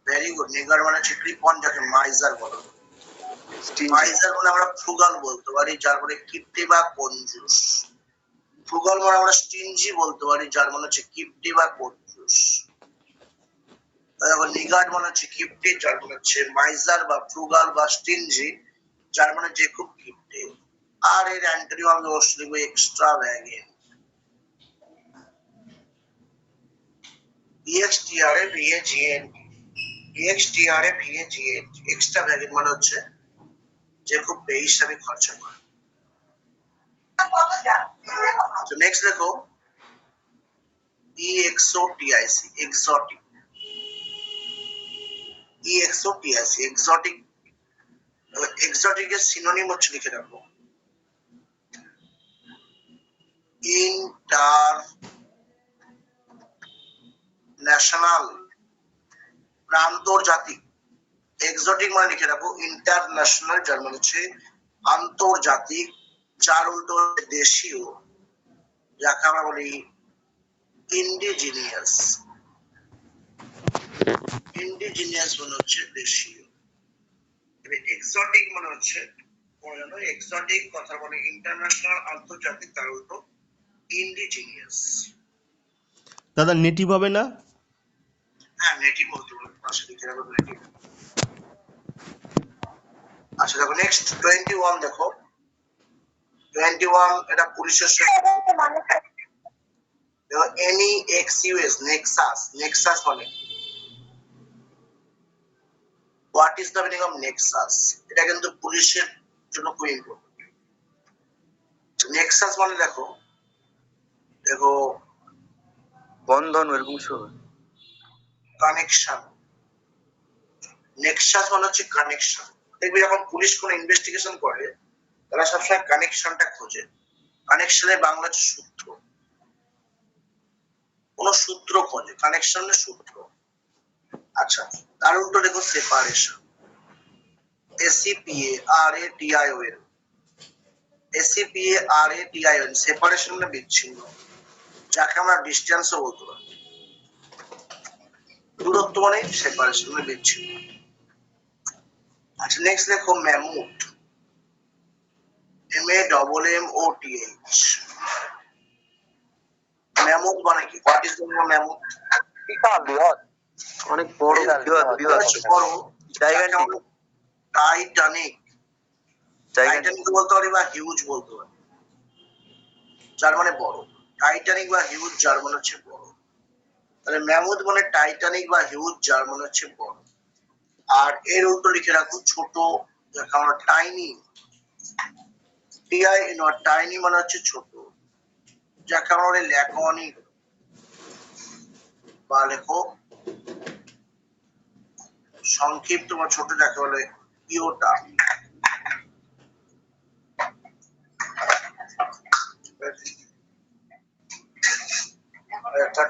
Very good. নিগার্ড মানে হচ্ছে কৃপণ, যাকে মাইজার বলা হয়। মাইজার মানে আমরা ফ্রুগাল বলতে পারি, যার মানে কিপ্টে বা কঞ্জুস। ফ্রুগাল মানে আমরা স্টিনজি বলতে পারি, যার মানে হচ্ছে কিপ্টে বা কঞ্জুস। নিগার্ড মানে হচ্ছে কিপ্টে, যার মানে হচ্ছে মাইজার বা ফ্রুগাল বা স্টিনজি, যার মানে যে খুব কিপ্টে। আর এর অ্যান্টোনিম আমি অবশ্যই লিখবো এক্সট্রাভ্যাগেন্ট, EXTRAVAGNT, EXTRAVAGNT। এক্সট্রাভ্যাগেন্ট মানে হচ্ছে যে খুব বেহিসাবি খরচা করে। তো নেক্সট দেখো EXOTIC, exotic. EXOTIC, exotic. Exotic এর সিনোনিম হচ্ছে লিখে রাখো ইন্টারন্যাশনাল, আন্তর্জাতিক। এক্সোটিক মানে লিখে রাখো ইন্টারন্যাশনাল, যার মানে হচ্ছে আন্তর্জাতিক, যার উল্টো দেশীয়, যাকে আমরা বলি ইন্ডিজিনিয়াস। ইন্ডিজিনিয়াস মানে হচ্ছে দেশীয়। এক্সোটিক মানে হচ্ছে এক্সোটিক কথা বলে ইন্টারন্যাশনাল, আন্তর্জাতিক, তার উল্টো ইন্ডিজিনিয়াস। দাদা নেটিভ হবে না? হ্যাঁ, নেটিভ হতে পারে, পাশে লিখে রাখো নেটিভ। আচ্ছা দেখো নেক্সট 21 দেখো। 21 এটা পুলিশের দেখো এনি এক্সইউএস, নেক্সাস। নেক্সাস মানে what is the meaning of Nexus, এটা কিন্তু পুলিশের জন্য খুব ইম্পর্টেন্ট। নেক্সাস মানে দেখো দেখো বন্ধন এরকম কিছু হবে। কানেকশন। নেক্সাস মানে হচ্ছে কানেকশন। দেখবি যখন পুলিশ কোনো ইনভেস্টিগেশন করে তারা সবসময় কানেকশনটা খোঁজে। কানেকশনের বাংলা হচ্ছে সূত্র, কোন সূত্র খোঁজে, কানেকশনের সূত্র। আচ্ছা, তার উল্টো দেখো সেপারেশন। SEPARATION, SEPARATION, সেপারেশন মানে বিচ্ছিন্ন, যাকে আমরা ডিস্টেন্সও বলতে পারি। দূরত্ব মানে সেপারেশন মানে বিচ্ছিন্ন। আচ্ছা নেক্সট দেখো ম্যামুথ, MAMMOTH। ম্যামুথ মানে কি? What is the meaning of mammoth? বিশাল, বৃহৎ, অনেক বড়, বৃহৎ, বড়। Gigantic, Titanic. টাইটানিক বলতে পারি বা হিউজ বলতে পারি, যার মানে বড়। টাইটানিক বা হিউজ যার মানে হচ্ছে বড়। তাহলে ম্যামুথ মানে টাইটানিক বা হিউজ যার মানে হচ্ছে বড়। আর এর উল্টো লিখে রাখো ছোট, যাকে আমরা টাইনি। টাইনি মানে হচ্ছে ছোট, যাকে আমরা বলি ল্যাকনিক, বা লেখো সংক্ষিপ্ত বা ছোট, যাকে বলে ইওটা।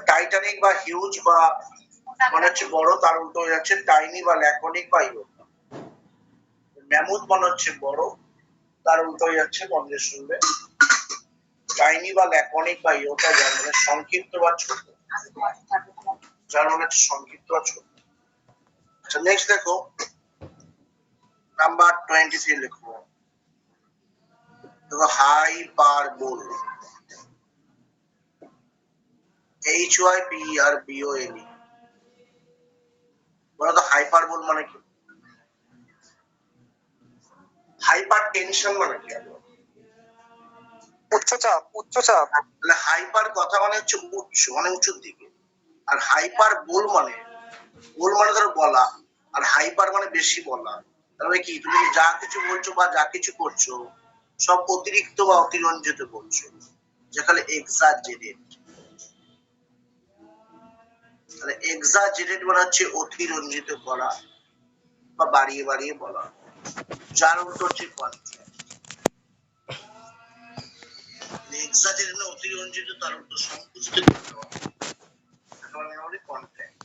টাইটানিক বা হিউজ বা মানে হচ্ছে বড়, তার উল্টো হয়ে যাচ্ছে টাইনি বা ল্যাকনিক বা ইওটা। ম্যামুথ মানে হচ্ছে বড়, তার উল্টো হয়ে যাচ্ছে বন্ধের শুনবে টাইনি বা ল্যাকনিক বা ইওটা, যার মানে সংক্ষিপ্ত বা ছোট, যার মানে হচ্ছে সংক্ষিপ্ত বা ছোট। আচ্ছা নেক্সট দেখো নাম্বার 23 লিখবো। দেখো হাইপারবোল, HYPERBOLE। বলো তো হাইপারবোল মানে কি? হাইপার টেনশন মানে কি? উচ্চচাপ, উচ্চচাপ। তাহলে হাইপার কথা মানে হচ্ছে উচ্চ, মানে উঁচুর দিকে। আর হাইপার বোল মানে ধরো বলা, আর হাইপার মানে বেশি বলা। তাহলে কি তুমি যা কিছু বলছো বা যা কিছু করছো সব অতিরিক্ত বা অতিরঞ্জিত করছো, যেখানে এক্সাজারেট। তাহলে এক্সাজারেট মানে হচ্ছে অতিরঞ্জিত করা বা বাড়িয়ে বাড়িয়ে বলা, যার উল্টো হচ্ছে কন্ট্রাস্ট। এক্সাজারেট মানে অতিরঞ্জিত, তার উল্টো সংকুচিত করা, আমরা বলি কন্ট্রাস্ট।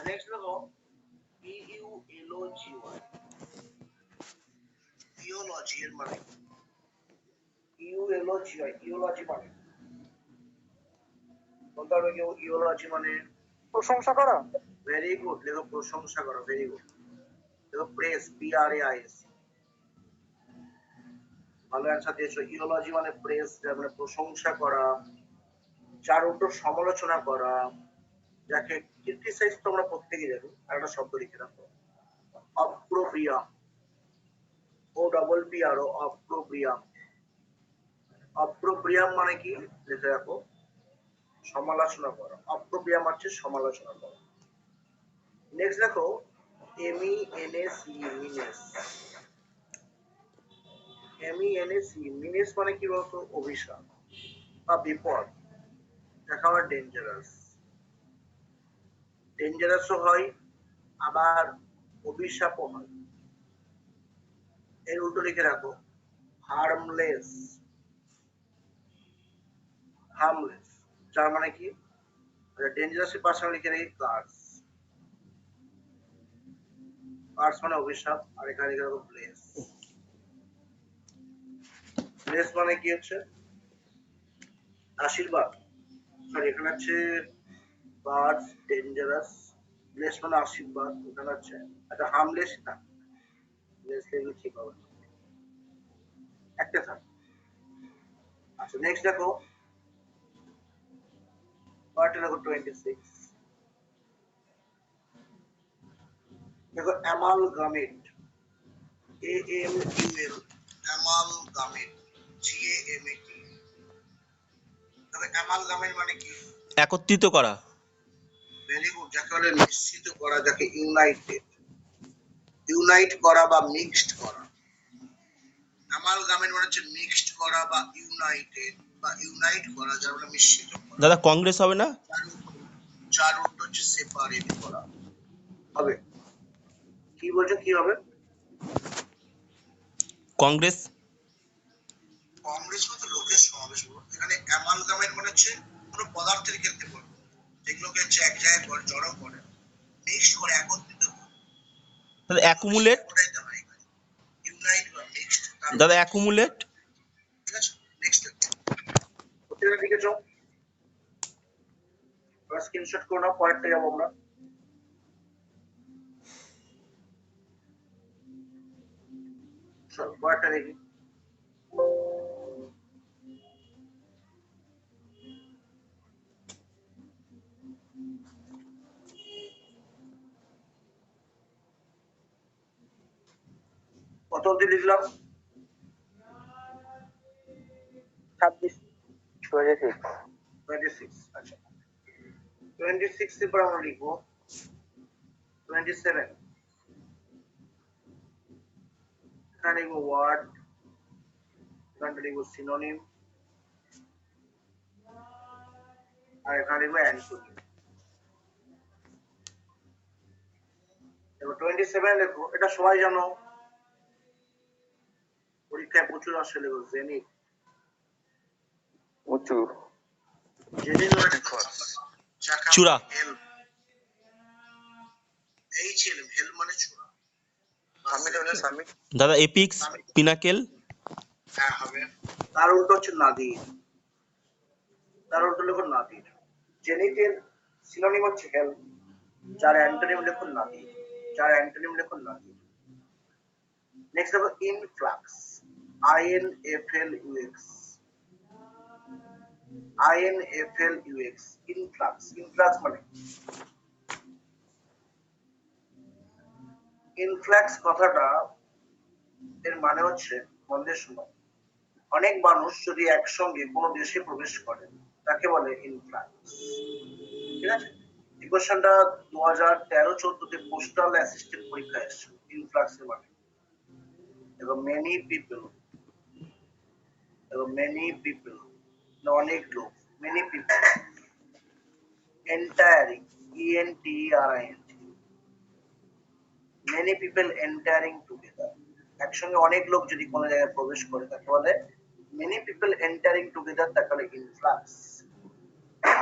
নেক্সট দেখো PULOGY, ইওলজি এর মানে ইওলজি মানে বলতে পারবে কেউ? ইওলজি মানে প্রশংসা করা। ভেরি গুড, দেখো প্রশংসা করা, ভেরি গুড। দেখো প্রেস, PRAIS, ভালো অ্যান্সার দিয়েছো। ইওলজি মানে প্রেস, যার মানে প্রশংসা করা, যার উল্টো সমালোচনা করা, যাকে ক্রিটিসাইজ তোমরা প্রত্যেকেই জানো। আর একটা শব্দ লিখে রাখো অপ্রোপ্রিয়াম, OPPRO, অপ্রোপ্রিয়াম। অপ্রোপ্রিয়াম মানে কি লিখে রাখো সমালোচনা করা। অপ্রোপ্রিয়াম হচ্ছে সমালোচনা করা। নেক্সট দেখো MENACE, মিনেস। MENACE, মিনেস মানে কি বলতো? অভিশাপ বা বিপদ, যাকে আবার ডেঞ্জারাস। ডেঞ্জারাসও হয়, আবার অভিশাপও হয়। এর উল্টো লিখে রাখো হার্মলেস। হার্মলেস, যার মানে কি ডেঞ্জারাস পাশে লিখে রেখে কার্স, কার্স মানে অভিশাপ, আর এখানে লিখে রাখো ব্লেস। ব্লেস মানে কি হচ্ছে আশীর্বাদ, সরি এখানে হচ্ছে কার্স ডেঞ্জারাস, ব্লেস মানে আশীর্বাদ, এখানে হচ্ছে একটা হার্মলেস না, ব্লেস লিখলে ঠিক হবে না, একটা থাক। আচ্ছা নেক্সট দেখো পার্ট দেখো 26, দেখো অ্যামালগামেট, AMUL, অ্যামালগামেট, GAMET। দেখো অ্যামালগামেট মানে কি? একত্রিত করা। ভেরি গুড, যাকে বলে মিশ্রিত করা, যাকে ইউনাইটেড, ইউনাইট করা বা মিক্সড করা। অ্যামালগামেট মানে হচ্ছে মিক্সড করা বা ইউনাইটেড বা ইউনাইট করা, যার মানে মিশ্রিত করা। দাদা কংগ্রেস হবে না? যার অর্থ হচ্ছে সেপারেট করা। হবে কি বলছো, কি হবে? কংগ্রেস। কংগ্রেস মতো লোকের সমাবেশ বলবো। এখানে অ্যামালগামেট মানে হচ্ছে কোনো পদার্থের ক্ষেত্রে বলবো, যেগুলোকে হচ্ছে এক জায়গায় জড়ো করে, মিক্সড করে, একত্রিত করে। দাদা অ্যাকুমুলেট। ওটাই তো হয় এখানে, ইউনাইট বা মিক্সড। দাদা অ্যাকুমুলেট। ঠিক আছে, নেক্সট প্রত্যেকটা লিখেছো, স্ক্রিনশট করে নাও, পরেরটা যাবো আমরা। চলো পরেরটা দেখি। কত অব্দি লিখলাম? 26, 26। 26। আচ্ছা 26 এর পর আমরা লিখবো 27। এখানে লিখবো ওয়ার্ড, এখানে লিখবো সিনোনিম, আর এখানে লিখবো অ্যান্টোনিম। এবার 27 লেখো, এটা সবাই জানো, পরীক্ষায় প্রচুর আসে, লেখো জেনিথ। উঁচু। জেনিথ মানে চূড়া। হেল্প, HLM, হেল্প মানে চূড়া। সামিট হলে সামিট। দাদা এপিক্স, পিনাকেল। হ্যাঁ হবে। তার উল্টো হচ্ছে নাদির, তার উল্টো লেখো নাদির। জেনিথের সিনোনিম হচ্ছে হেল্প, যার অ্যান্টোনিম লেখো নাদির, যার অ্যান্টোনিম লেখো নাদির। নেক্সট দেখো influx, INFLUX, INFLUX, influx. Influx মানে ইনফ্লাক্স কথাটা এর মানে হচ্ছে, মনে শোনো, অনেক মানুষ যদি একসঙ্গে কোনো দেশে প্রবেশ করে তাকে বলে ইনফ্লাক্স। ঠিক আছে, এই কোশ্চেনটা 2013-14 পোস্টাল অ্যাসিস্ট্যান্ট পরীক্ষায় এসেছে, ইনফ্লাক্স এর মানে। এবং মেনি পিপল, এবং মেনি পিপল, অনেক লোক, many people, এন্টায়ারিং, ENTERING, many people entering together, একসঙ্গে অনেক লোক যদি কোনো জায়গায় প্রবেশ করে তাকে বলে মেনি পিপল এন্টারিং টুগেদার, তাকে বলে ইনফ্লাক্স।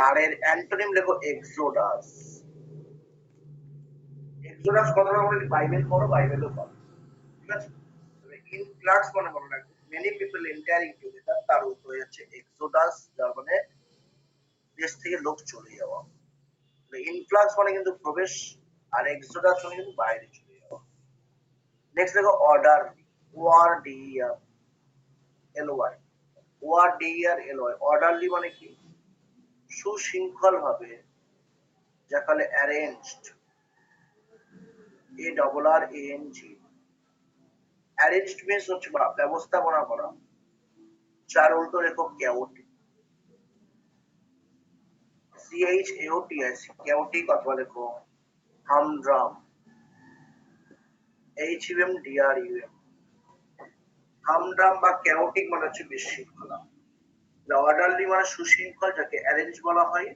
আর এর অ্যান্টোনিম লেখো এক্সোডাস। এক্সোডাস কথাটা বলে বাইবেল পড়ো, বাইবেলও পাবো। ঠিক আছে, ইনফ্লাক্স মানে মনে রাখবে মেনি পিপল এন্টারিং টুগেদার, তার উত্তর হয়ে যাচ্ছে এক্সোডাস, যার মানে দেশ থেকে লোক চলে যাওয়া। ইনফ্লাক্স মানে কিন্তু প্রবেশ, আর এক্সোডাস মানে কিন্তু বাইরে চলে যাওয়া। নেক্সট দেখো অর্ডার, ORDERLY, ORDERLY, অর্ডারলি মানে কি সুশৃঙ্খল ভাবে, যাকে বলে অ্যারেঞ্জড, ARRANG। অ্যারেঞ্জড মিন্স হচ্ছে ব্যবস্থাপনা করা, যার উল্টো লেখো কেওটিক, CHAOTIC, কেওটিক, অথবা লেখো হামড্রাম, HUMDRUM। হামড্রাম বা কেওটিক মানে হচ্ছে বিশৃঙ্খলা, অর্ডারলি মানে সুশৃঙ্খল, যাকে অ্যারেঞ্জ বলা হয়,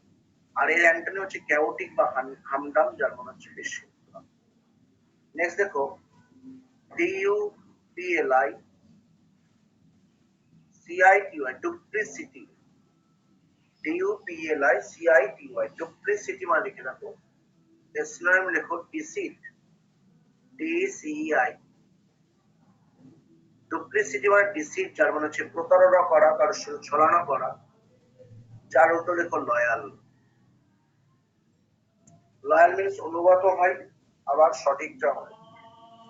আর এর অ্যান্টোনিম হচ্ছে কেওটিক বা হামড্রাম, যার মানে হচ্ছে বিশৃঙ্খলা। নেক্সট দেখো DUPLI CITY, duplicity, DUPLICITY duplicity মানে লিখে রাখো এর সিনোনিম লেখো ডিসিট DCI ডুপ্লিসিটি মানে ডিসিট যার মানে হচ্ছে প্রতারণা করা কারোর সাথে ছলনা করা যার উল্টো লেখো লয়াল লয়াল মিনস অনুগত হয় আবার সঠিকটা হয়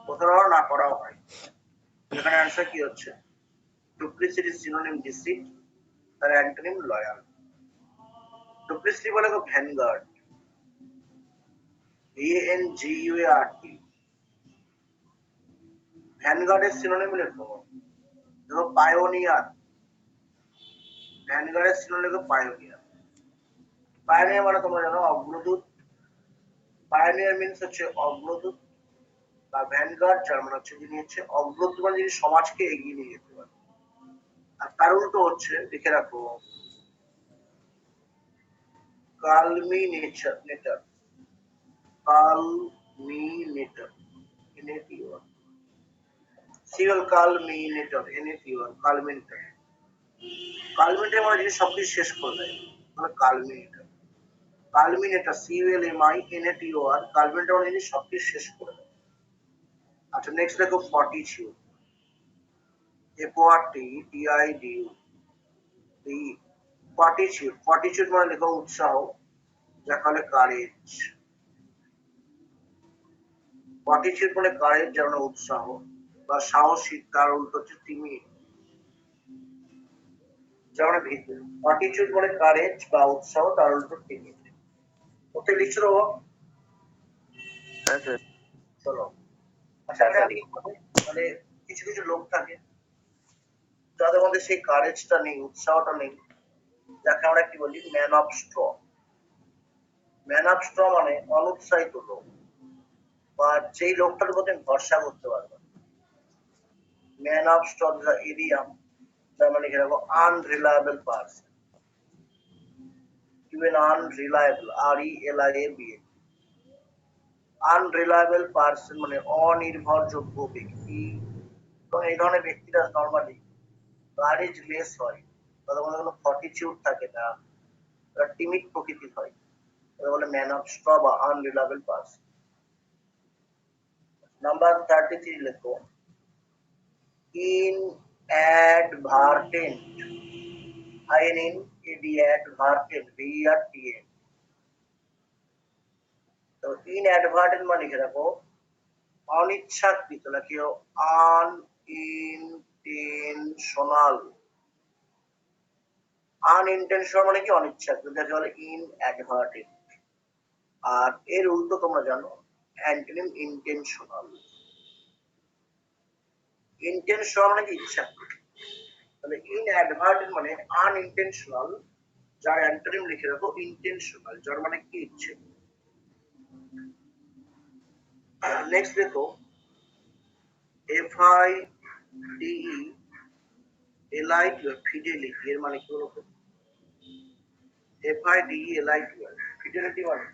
প্রতারণা না করাও হয় এখানে অ্যান্সার কি হচ্ছে ডুপ্লিসিটি সিনোনিম ডিসিট তার অ্যান্টোনিম লয়াল ডুপ্লিসিটি বলে ভ্যানগার্ড VANGUARD ভ্যানগার্ডের সিনোনিম লেখো দেখো পায়োনিয়ার ভ্যানগার্ডের সিনোনিম লেখো পায়োনিয়ার পায়োনিয়ার মানে তোমরা জানো অগ্রদূত পায়োনিয়ার মিনস হচ্ছে অগ্রদূত বা ভ্যানগার্ড যার মানে হচ্ছে যিনি হচ্ছে অগ্রদূত মানে যিনি সমাজকে এগিয়ে নিয়ে যেতে পারে আর তার উল্টো হচ্ছে লিখে রাখো কালমিনেটর কালমিনেটর NATOR সিরিয়াল কালমিনেটর NATOR কালমিনেটর কালমিনেটর মানে যিনি সবকিছু শেষ করে দেয় মানে কালমিনেটর কালমিনেটর CULMINATOR কালমিনেটর মানে যিনি সবকিছু শেষ করে দেয় আচ্ছা নেক্সট দেখো ফর্টিটিউড ফর্টিটিউড মানে লেখো উৎসাহ যাকে বলে কারেজ ফর্টিটিউড মানে কারেজ যেমন উৎসাহ বা সাহসী তার উল্টো হচ্ছে টিমিড যেমন ভীতি ফর্টিটিউড মানে কারেজ বা উৎসাহ তার উল্টো টিমিড ওতে লিখছো দেবো চলো আচ্ছা মানে কিছু কিছু লোক থাকে যাদের মধ্যে সেই কারেজটা নেই উৎসাহটা নেই যাকে আমরা কি বলি ম্যান অফ স্ট্র মানে অনুৎসাহিত লোক বা যেই লোকটার উপর তুমি ভরসা করতে পারবে ম্যান অফ স্ট্র ইডিয়াম তার মানে কি রাখবো unreliable person even unreliable RELIABLE unreliable person মানে অনির্ভরযোগ্য ব্যক্তি এবং এই ধরনের ব্যক্তিরা নর্মালি কারেজ লেস হয় তাদের মধ্যে কোনো ফর্টিটিউড থাকে না তারা টিমিড প্রকৃতির হয় তাদের বলে ম্যান অফ স্ট্র বা আনরিলায়েবল পারসন নাম্বার 33 লেখো inadvertent inadvertent VERTENT তো inadvertent মানে লিখে রাখো অনিচ্ছাকৃত লিখিও unintentional unintentional মানে কি অনিচ্ছাকৃত যাকে বলে inadvertent আর এর উল্টো তোমরা জানো অ্যান্টোনিম ইন্টেনশনাল ইন্টেনশনাল মানে কি ইচ্ছাকৃত তাহলে inadvertent মানে unintentional যার অ্যান্টোনিম লিখে রাখো ইন্টেনশনাল যার মানে কি ইচ্ছে নেক্সট দেখো FIDELITY ফিডেলিটি এর মানে কি বলতো FIDELITY ফিডেলিটি মানে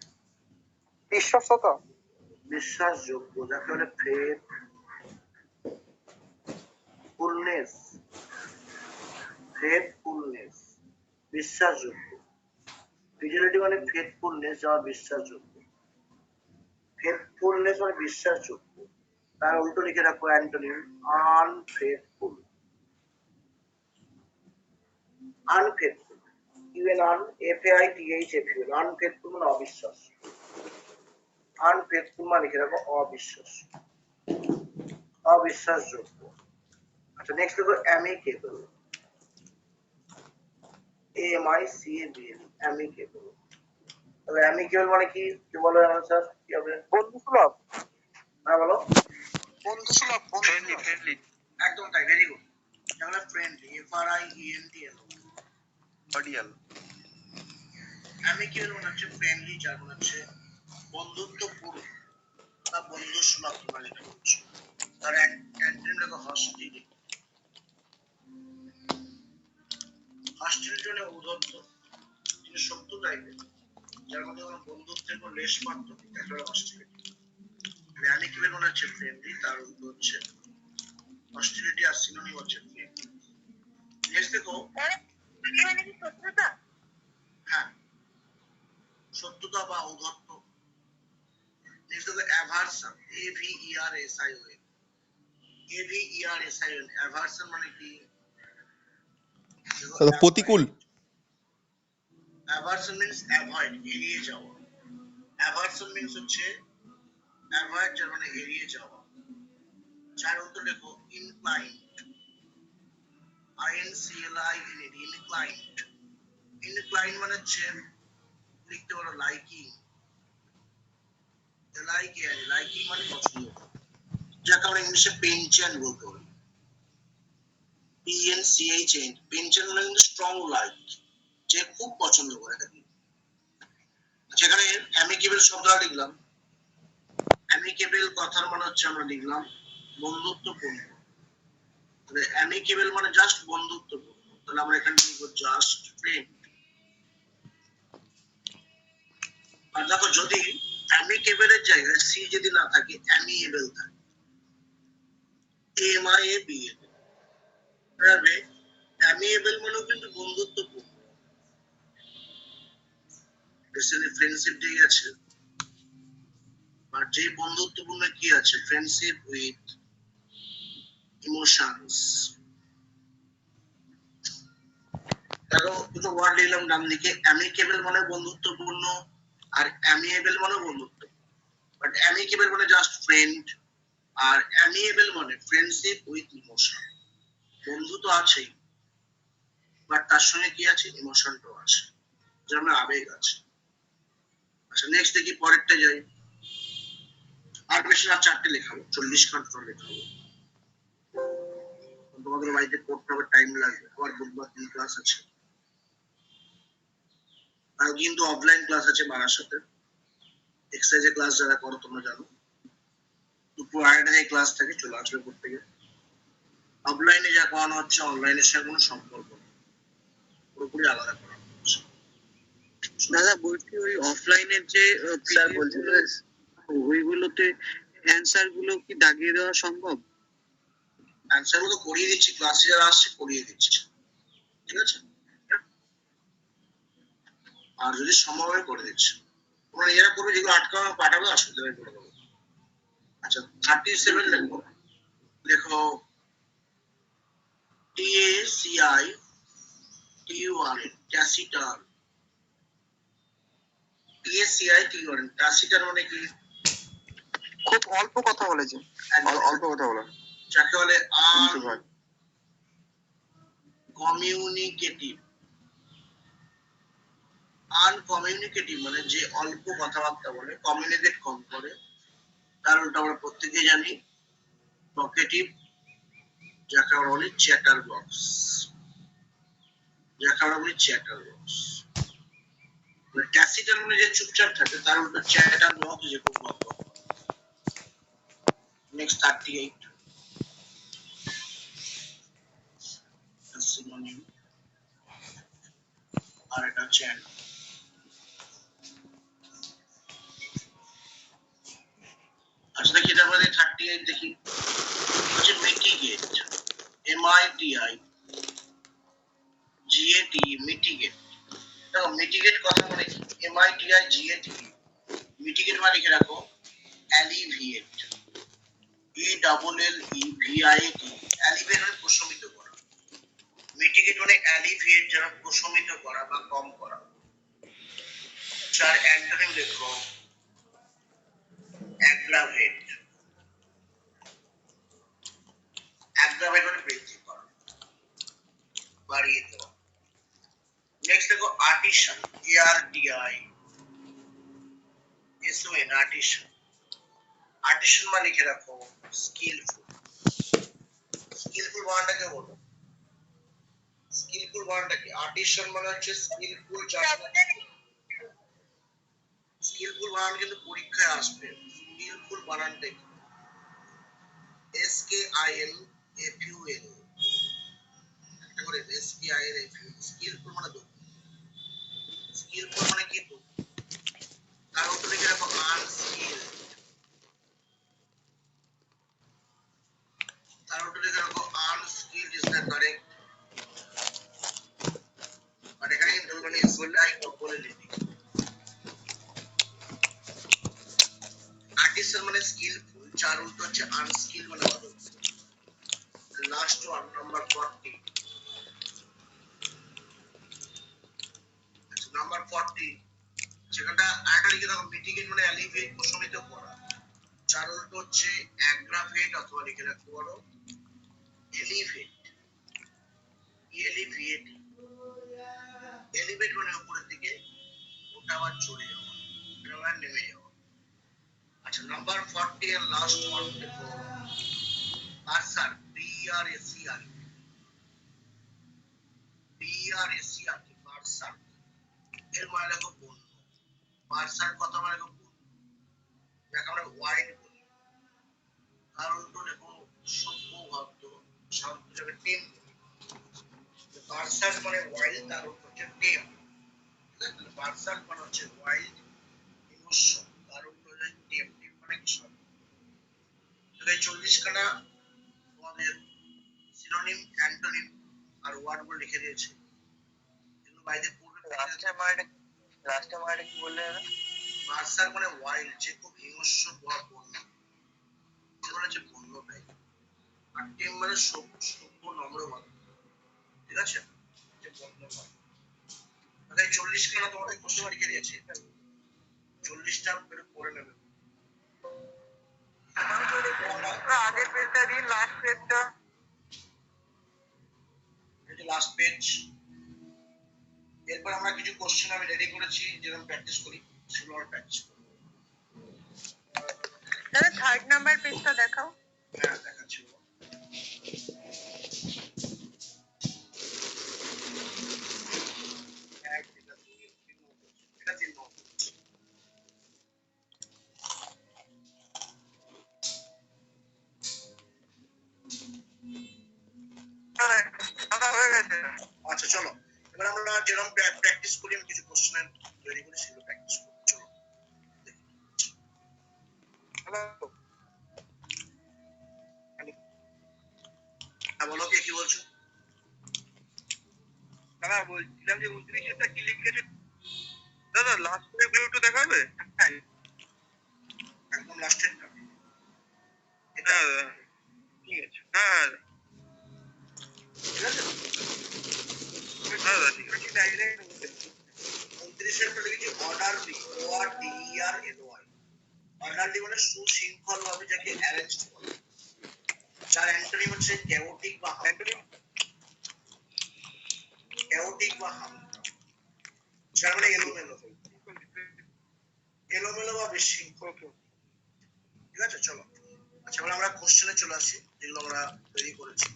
বিশ্বস্ততা বিশ্বাসযোগ্য যাকে বলে ফেথফুলনেস বিশ্বাসযোগ্য ফিডেলিটি মানে ফেথফুলনেস যা বিশ্বাসযোগ্য ফেথফুলনেস মানে বিশ্বাসযোগ্য তার উল্টো লিখে রাখো antonym unfaithful unfaithful FAITHFUL unfaithful মানে অবিশ্বাস আনফেথফুল মানে লিখে রাখো অবিশ্বাসযোগ্য আচ্ছা নেক্সট দেখো অ্যামিকেবল AMICABLE অ্যামিকেবল তবে অ্যামিকেবল মানে কি বলো স্যার কি হবে বন্ধুসুলভ হ্যাঁ বলো বন্ধুসুলভ ফ্রেন্ডলি একদম তাই ভেরি গুড তাহলে ফ্রেন্ডলি FRIENDL কর্ডিয়াল অ্যামিকেবল মানে হচ্ছে ফ্রেন্ডলি যার মানে হচ্ছে বন্ধুত্বপূর্ণ বা বন্ধু সুলভ তোমরা যেটা বলছো তার অ্যান্টোনিম লেখো হস্টিলিটি হস্টিলিটি মানে উদ্ধত্ত যিনি শত্রু টাইপের যার মধ্যে কোনো বন্ধুত্বের কোনো লেশ মাত্র নেই তাকে বলে হস্টিলিটি অ্যামিকেবল মানে হচ্ছে ফ্রেন্ডলি তার উল্টো হচ্ছে হস্টিলিটি আর সিনোনিম হচ্ছে ফ্রেন্ডলি নেক্সট দেখো মানে কি শত্রুতা ঔদ্ধত্য। নেক্সট দেখো অ্যাভারশন, AVERSION, AVERSION, অ্যাভারশন মানে কি? প্রতিকূল। অ্যাভারশন মিন্স অ্যাভয়েড, এড়িয়ে যাওয়া। অ্যাভারশন মিন্স হচ্ছে অ্যাভয়েড, যার মানে এড়িয়ে যাওয়া। চার উত্তর লেখো ইনক্লাইন্ড, INCLINED, ইনক্লাইন্ড। ইনক্লাইন্ড মানে হচ্ছে লিখতে পারো লাইকিং, লাইকিং মানে পছন্দ, যাকে আমরা ইংলিশে পেনচেন বলতে পারি, PNCHN। পেনচেন মানে কিন্তু স্ট্রং লাইক, যে খুব পছন্দ করে থাকে। সেখানে অ্যামিকেবল শব্দটা লিখলাম, অ্যামিকেবল কথার মানে হচ্ছে আমরা লিখলাম বন্ধুত্বপূর্ণ। তাহলে অ্যামিকেবল মানে জাস্ট বন্ধুত্বপূর্ণ, তাহলে আমরা এখানে লিখবো জাস্ট ফ্রেন্ড। আর দেখো যদি অ্যামিকেবল এর জায়গায় সি যদি না থাকে, অ্যামিয়েবল থাকে, AMIABL। তবে অ্যামিয়েবল মানেও কিন্তু বন্ধুত্বপূর্ণ। বেসিক্যালি ফ্রেন্ডশিপ ডে আছে, আর যে বন্ধুত্বপূর্ণ কি আছে, ফ্রেন্ডশিপ উইথ ইমোশনস। দেখো দুটো ওয়ার্ড লিখলাম ডান দিকে, অ্যামিকেবল মানে বন্ধুত্বপূর্ণ, আর অ্যামিয়েবল মানে বন্ধুত্ব। বাট অ্যামিকেবল মানে জাস্ট ফ্রেন্ড, আর অ্যামিয়েবল মানে ফ্রেন্ডশিপ উইথ ইমোশন। বন্ধু তো আছেই, বাট তার সঙ্গে কি আছে, ইমোশনটাও আছে, যেমন আবেগ আছে। আচ্ছা নেক্সট দেখি, পরেরটা যাই। আর বেশি না, চারটে লেখাবো, 40 খান লেখাবো। তোমাদের বাড়িতে পড়তে হবে, টাইম লাগবে, আবার বুধবার দিন ক্লাস আছে। আর কিন্তু অফলাইন ক্লাস আছে বারাসাতে, এক্সারসাইজের ক্লাস যারা করো তোমরা জানো, দুপুর 2:30 ক্লাস থাকে, চলে আসবে পড়তে গিয়ে। অফলাইনে যা করানো হচ্ছে অনলাইনের সঙ্গে কোনো সম্পর্ক নেই, পুরোপুরি আলাদা করানো হচ্ছে। দাদা বলছি ওই অফলাইনের যে স্যার বলছিলেন ওইগুলোতে অ্যান্সার গুলো কি দাগিয়ে দেওয়া সম্ভব? অ্যান্সার গুলো করিয়ে দিচ্ছি, ক্লাসে যারা আসছে করিয়ে দিচ্ছি, ঠিক আছে? আর যদি সম্ভব হয় করে দিচ্ছি, তোমরা নিজেরা করবে, যেগুলো আটকানো পাঠাবে, অসুবিধা নেই, করে দেবো। আচ্ছা 37 লিখবো, দেখো TACITUR, ট্যাসিটার। TACITUR, ট্যাসিটার মানে কি? খুব অল্প কথা বলেছে, অল্প কথা বলা, যাকে বলে ভাই। আনকমিউনিকেটিভ। আনকমিউনিকেটিভ মানে যে অল্প কথাবার্তা বলে, কমিউনিকেট কম করে। তার উল্টা আমরা প্রত্যেকে জানি টকেটিভ, যাকে আমরা বলি চ্যাটার বক্স, যাকে আমরা বলি চ্যাটার বক্স। ট্যাসিটার মানে যে চুপচাপ থাকে, তার উল্টা চ্যাটার বক্স, যে খুব বক বক করে। নেক্সট 38, সিনোনিম, আর এটা হচ্ছে অ্যান্টোনিম। আচ্ছা দেখি এটা আমাদের 38 দেখি, হচ্ছে মিটিগেট, MITIGAT, মিটিগেট। দেখো মিটিগেট কথা মানে কি, MITIGAT। মিটিগেট মানে লিখে রাখো অ্যালিভিয়েট, ALLEVIAT, অ্যালিভিয়েট মানে প্রশমিত করা। মিটিগেট মানে অ্যালিভিয়েট, যারা প্রশমিত করা বা কম করা। যার অ্যান্টোনিম লেখো অ্যাগ্রাভেট, অ্যাগ্রাভেট মানে বৃদ্ধি করা, বাড়িয়ে দেওয়া। নেক্সট দেখো আর্টিশন, ARTISON, আর্টিশন। আর্টিশন মানে লিখে রাখো স্কিলফুল। স্কিলফুল বানানটাকে বলো, স্কিলফুল বানানটা কি? আর্টিশন মানে হচ্ছে স্কিলফুল, স্কিলফুল বানান কিন্তু পরীক্ষায় আসবে। স্কিলফুল বানানটা কি? SKILFUL, একটা করে SKILFUL। স্কিলফুল মানে দক্ষ, স্কিলফুল মানে কি? দক্ষ। তার উত্তর লিখে রাখো আনস্কিল, তার উত্তর লিখে রাখো আনস্কিলড ইজ দ্য কারেক্ট। আর এখানে কিন্তু মানে বলে লিখি। মানে স্কিলফুল, যার উল্টো হচ্ছে আনস্কিল মানে অদক্ষ। Last one number 40। নাম্বার 40 যেখানটা আরেকটা লিখে দেখো, মিটিগেট মানে অ্যালিভিয়েট, প্রশমিত করা, যার উল্টো হচ্ছে অ্যাগ্রাভেট অথবা লিখে রাখতে পারো এলিভেট। এলিভিয়েট, এলিভেট মানে উপরের দিকে, ওটা আবার চলে যাওয়া, এটা আবার নেমে যাওয়া। আচ্ছা নাম্বার 40 এর লাস্ট ওয়ান দেখো, পার্সার, PRACR, PRACR পার্সার, এর মানে দেখো পণ্য। পার্সার কথা মানে দেখো পণ্য, যাকে আমরা ওয়াইন বলি। তার উল্টো দেখো সভ্য ভদ্র, শান্ত, যাকে টেম বলি। পার্সার মানে ওয়াইল্ড, তার উল্টো হচ্ছে টেম। পার্সার মানে হচ্ছে ওয়াইল্ড, হিংস্র, তার উল্টো হচ্ছে টেম। টেম মানে কি সব। তাহলে 40 খানা তোমাদের সিনোনিম, অ্যান্টোনিম আর ওয়ার্ড বলে লিখে দিয়েছে, এগুলো বাইরে পড়বে। লাস্টে মারটা কি বললে দাদা? পার্সার মানে ওয়াইল্ড, যে খুব হিংস্র বা বন্য, এগুলো হচ্ছে বন্য টাইপ। আর টেম মানে সভ্য, নম্র ভদ্র, ঠিক আছে, যে বন্য নয়। তাহলে 40 খানা তোমাদের প্রশ্ন লিখে দিয়েছি, 40টা পড়ে নেবে। আগের পেজটা দিন, লাস্ট পেজটা। এই যে লাস্ট পেজ। এরপর আমরা কিছু কোশ্চেন আমি রেডি করেছি, যেরকম প্র্যাকটিস করি সেগুলো আমরা প্র্যাকটিস করবো। দাদা থার্ড নাম্বার পেজটা দেখাও। হ্যাঁ দেখাচ্ছি। এক, এটা দুই, তিন নম্বর, এটা 3 নম্বর। দাদা হয়ে গেছে। আচ্ছা চলো, এবার আমরা যেরকম প্র্যাকটিস করি, আমি কিছু কোশ্চেন রেডি করি, সেগুলো প্র্যাকটিস করি। চলো হ্যাঁ বলো, কে কি বলছো? দাদা বলছিলাম যে 29টা কি লিখেছে দাদা, লাস্ট পেজগুলো একটু দেখাবে? হ্যাঁ একদম লাস্টেরটা। দাদা ঠিক আছে, হ্যাঁ ঠিক আছে। দাদা ঠিক আছে, ডাইরেক্ট 29 লিখেছি অর্ডারলি, ORDERLY। অর্ডারলি মানে সুশৃঙ্খল ভাবে, যাকে অ্যারেঞ্জড বলে। যার অ্যান্টোনিম হচ্ছে ক্যাওটিক বা হামকা। ক্যাওটিক বা হামকা, যার মানে এলোমেলো, এলোমেলো বা বিশৃঙ্খল, ঠিক আছে। চলো আচ্ছা, এবার আমরা কোশ্চেনে চলে আসি, যেগুলো আমরা তৈরি করেছি।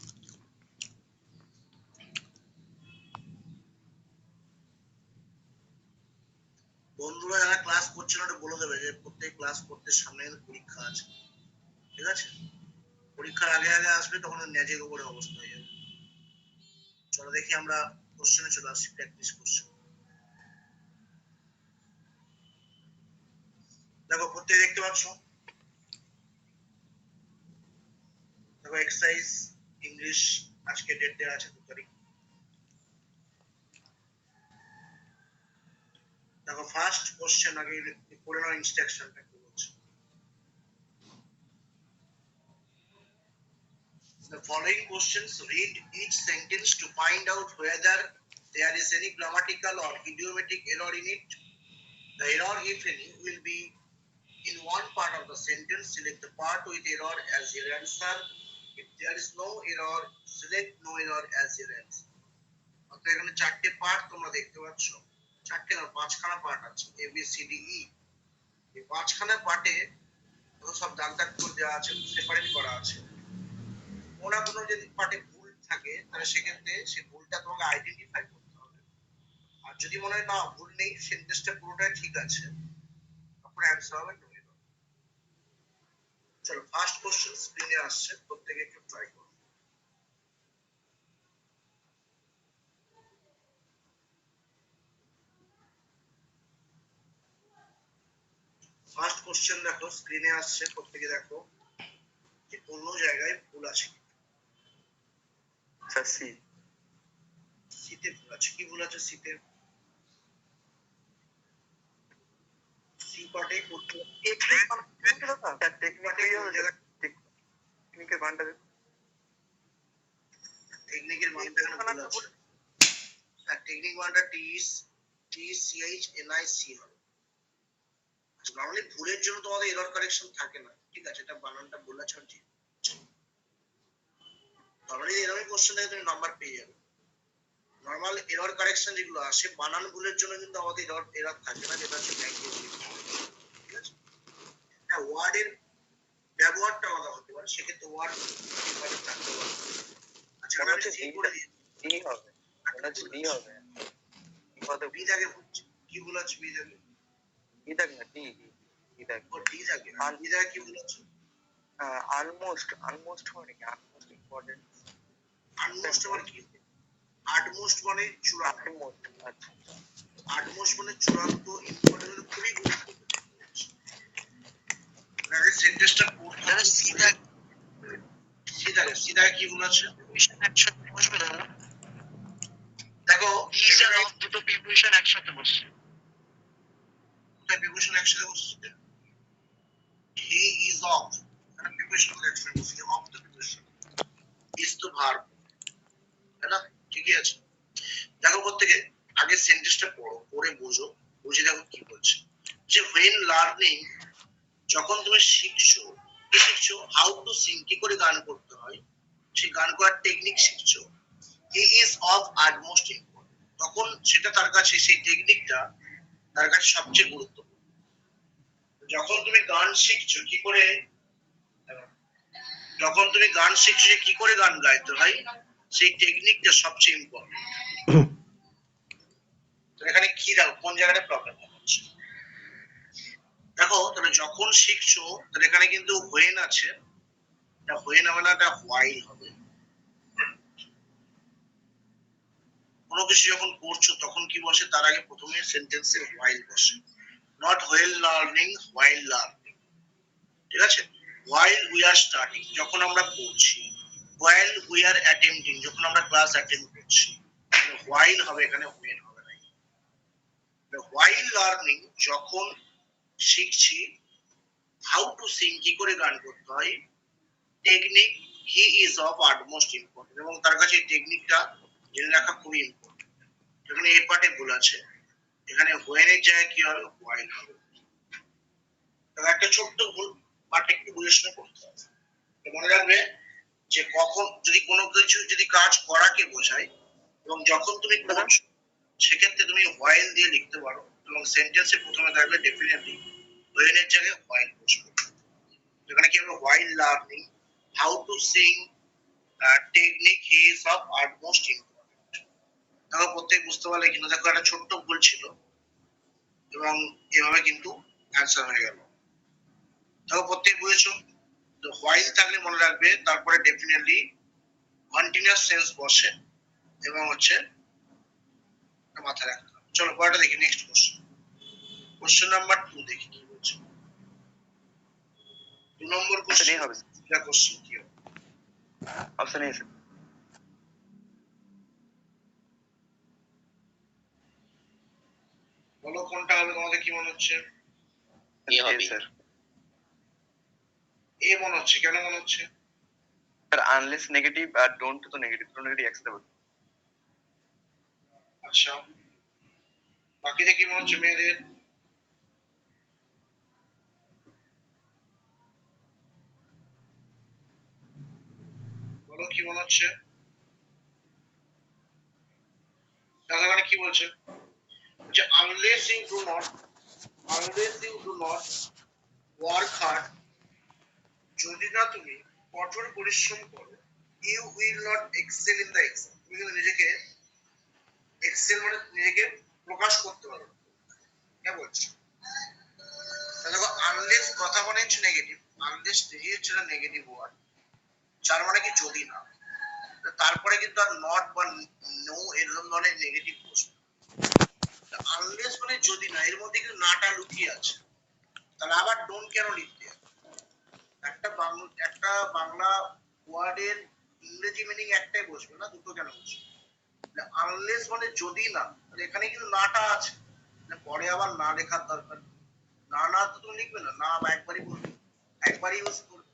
বন্ধুরা যারা ক্লাস করছে না, ওটা বলে দেবে যে প্রত্যেক ক্লাস করতে সামনে পরীক্ষা আছে, ঠিক আছে। পরীক্ষার আগে আগে আসবে, তখন ন্যাজের উপরে অবস্থা হয়ে যাবে। চলো দেখি আমরা কোশ্চেনে চলে আসি, প্র্যাকটিস কোশ্চেন। দেখো প্রত্যেক দেখতে পাচ্ছ, দেখো এক্সারসাইজ ইংলিশ, আজকে ডেট দেওয়া আছে 2 তারিখ। দেখো ফার্স্ট কোশ্চেন, আগে পড়ে নাও ইনস্ট্রাকশনটা কি বলছে। The following questions, read each sentence to find out whether there is any grammatical or idiomatic error in it. The error, if any, will be in one part of the sentence. Select the part with error as your answer. If there is no error, select no error as your answer. অর্থাৎ এখানে 4টে part তোমরা দেখতে পাচ্ছ, 4টে না 5খানা part আছে, ABCDE। এই 5খানা পার্টে সব দাগ দাগ করে দেওয়া আছে, সেপারেট করা আছে। কোনো কোনো যদি পার্টে ভুল থাকে, তাহলে সেক্ষেত্রে সেই ভুলটা তোমাকে আইডেন্টিফাই করতে হবে। আর যদি মনে হয় না ভুল নেই, সেন্টেন্সটা পুরোটাই ঠিক আছে, তখন অ্যান্সার হবে নো এরর। চলো ফার্স্ট কোশ্চেন স্ক্রিনে আসছে, প্রত্যেকে একটু ট্রাই করো। ফার্স্ট কোশ্চেন দেখো স্ক্রিনে আসছে, প্রত্যেকে দেখো যে কোন জায়গায় ভুল আছে। সি, সিতে ভুল আছে, কি ভুল আছে সিতে? সি পার্টে করতে টেকনিকের বানটা টেকনিকের মানটা এখানে ভুল আছে। হ্যাঁ, টেকনিক মানটা TCHNIC হবে। নর্মালি ভুলের জন্য তোমাদের এরর কারেকশন থাকে না, ঠিক আছে, এটা বানানটা ভুল আছে ঠিক। নর্মালি এরকমই কোশ্চেন থেকে তুমি নাম্বার পেয়ে যাবে। নর্মাল এরর কারেকশন যেগুলো আসে বানান ভুলের জন্য কিন্তু আমাদের এরর থাকে না, যেটা হচ্ছে ল্যাঙ্গুয়েজ, ঠিক আছে। হ্যাঁ, ওয়ার্ডের ব্যবহারটা আলাদা হতে পারে, সেক্ষেত্রে ওয়ার্ড থাকতে পারে। আচ্ছা, আমি সি করে দিই, ডি হবে, ওটা হচ্ছে ডি হবে। বি থাকে, কি ভুল আছে বি থাকে? ডি থাকে না, ডি ডি থাকে। ও ডি থাকে, বি থাকে কি ভুল আছে? অলমোস্ট মানে কি অলমোস্ট ইম্পর্টেন্ট। আটমোস্ট মানে কি? আটমোস্ট মানে চূড়ান্ত। অলমোস্ট, আচ্ছা আটমোস্ট মানে চূড়ান্ত, ইম্পর্টেন্ট মানে খুবই গুরুত্বপূর্ণ। আগে সেন্টেন্সটা পড়তে হবে, সি থাকে কি ভুল আছে? দেখো দুটো প্রিপোজিশন একসাথে বসছে, দুটো প্রিপোজিশন একসাথে বসছে। হি ইজ অফ, মানে প্রিপোজিশন গুলো একসাথে বসছে, অফ তো প্রিপোজিশন, ইজ তো ভার্ব, তাই না? ঠিকই আছে। দেখো প্রত্যেকে আগে সেন্টেন্সটা পড়ো, পড়ে বোঝো, বুঝে দেখো কি বলছে। যে when লার্নিং, যখন তুমি শিখছো, কি শিখছো? হাউ টু সিং, কি করে গান করতে হয়, সেই গান করার টেকনিক শিখছো। He is of utmost important, তখন সেটা তার কাছে, সেই টেকনিকটা তার কাছে সবচেয়ে গুরুত্বপূর্ণ। যখন তুমি গান শিখছো কি করে, যখন তুমি গান শিখছো যে কি করে গান গাইতে হয়, সেই টেকনিকটা সবচেয়ে ইম্পর্টেন্ট। তো এখানে কি দেখো কোন জায়গাটা প্রবলেম হচ্ছে, দেখো তাহলে যখন শিখছো, তাহলে এখানে কিন্তু when আছে, এটা when হবে না, এটা while হবে। কোনো কিছু যখন করছো তখন কি বসে, তার আগে প্রথমে সেন্টেন্সে while বসে, not while learning, while learning, ঠিক আছে। while we are studying, যখন আমরা পড়ছি, while we are attempting, যখন আমরা ক্লাস অ্যাটেন্ড করছি, while হবে এখানে, when হবে না। while লার্নিং, যখন শিখছি, হাউ টু সিং, কি করে গান করতে হয়, technique he is of utmost important, এবং তার কাছে এই টেকনিকটা জেনে রাখা খুবই ইম্পর্টেন্ট। এখানে এই পার্টে ভুল আছে, এখানে when এর জায়গায় কি হবে, while হবে। তবে একটা ছোট্ট ভুল, পার্টে একটু বুঝে শুনে করতে হবে। তো মনে রাখবে যে কখন যদি কোনো কিছু যদি কাজ করাকে বোঝায়, এবং যখন তুমি করছো, সেক্ষেত্রে তুমি while দিয়ে লিখতে পারো, এবং সেন্টেন্সে প্রথমে থাকবে ডেফিনেটলি when এর জায়গায় while বসবে। এখানে কি হবে, while learning how to Singh, technique he is of utmost important. দেখো প্রত্যেক বুঝতে পারলে কিন্তু, দেখো একটা ছোট্ট ভুল ছিল, এবং এভাবে কিন্তু অ্যান্সার হয়ে গেল। দেখো প্রত্যেক বুঝেছো তো, while থাকলে মনে রাখবে, তারপরে ডেফিনেটলি কন্টিনিউয়াস টেন্স বসে, এবং হচ্ছে মাথায় রাখতে হবে। চলো পরেরটা দেখি, নেক্সট কোশ্চেন, কোশ্চেন নাম্বার 2 দেখি কি বলছে। 2 নম্বর কোশ্চেন হবে, এটা কোশ্চেন কি হবে? Option A sir. বলো কোনটা হবে, তোমাদের কি মনে হচ্ছে? এ হবে স্যার। এ মনে হচ্ছে, কেন মনে হচ্ছে? স্যার আনলেস নেগেটিভ আর ডোন্ট তো নেগেটিভ, তো নেগেটিভ অ্যাকসেপ্টেবল। আচ্ছা, বাকিদের কি মনে হচ্ছে মেয়েদের? বলো কি মনে হচ্ছে? তাহলে মানে কি বলছে, যে unless you do not work hard, যদি না তুমি কঠোর পরিশ্রম করো, you will not excel in the exam, তুমি কিন্তু নিজেকে এক্সেল মানে নিজেকে প্রকাশ করতে পারো, কে বলছে? তাহলে দেখো আনলেস কথা মানে হচ্ছে নেগেটিভ, আনলেস নিজে হচ্ছে নেগেটিভ ওয়ার্ড, যার মানে কি যদি না, তারপরে কিন্তু আর নট বা নো এরকম ধরনের নেগেটিভ বসবে। আনলেস মানে যদি না, এর মধ্যে কিন্তু নাটা লুকিয়ে আছে, তাহলে আবার ডোন্ট কেন লিখতে হবে? একটা বাংলা ওয়ার্ডের ইংরেজি মিনিং একটাই বসবে না, দুটো কেন বসবে? আনলেস মানে যদি না, এখানে কিন্তু নাটা আছে, পরে আবার না লেখার দরকার, না না তো তুমি লিখবে না, না বা একবারই বলবে, একবারই ইউজ করবে।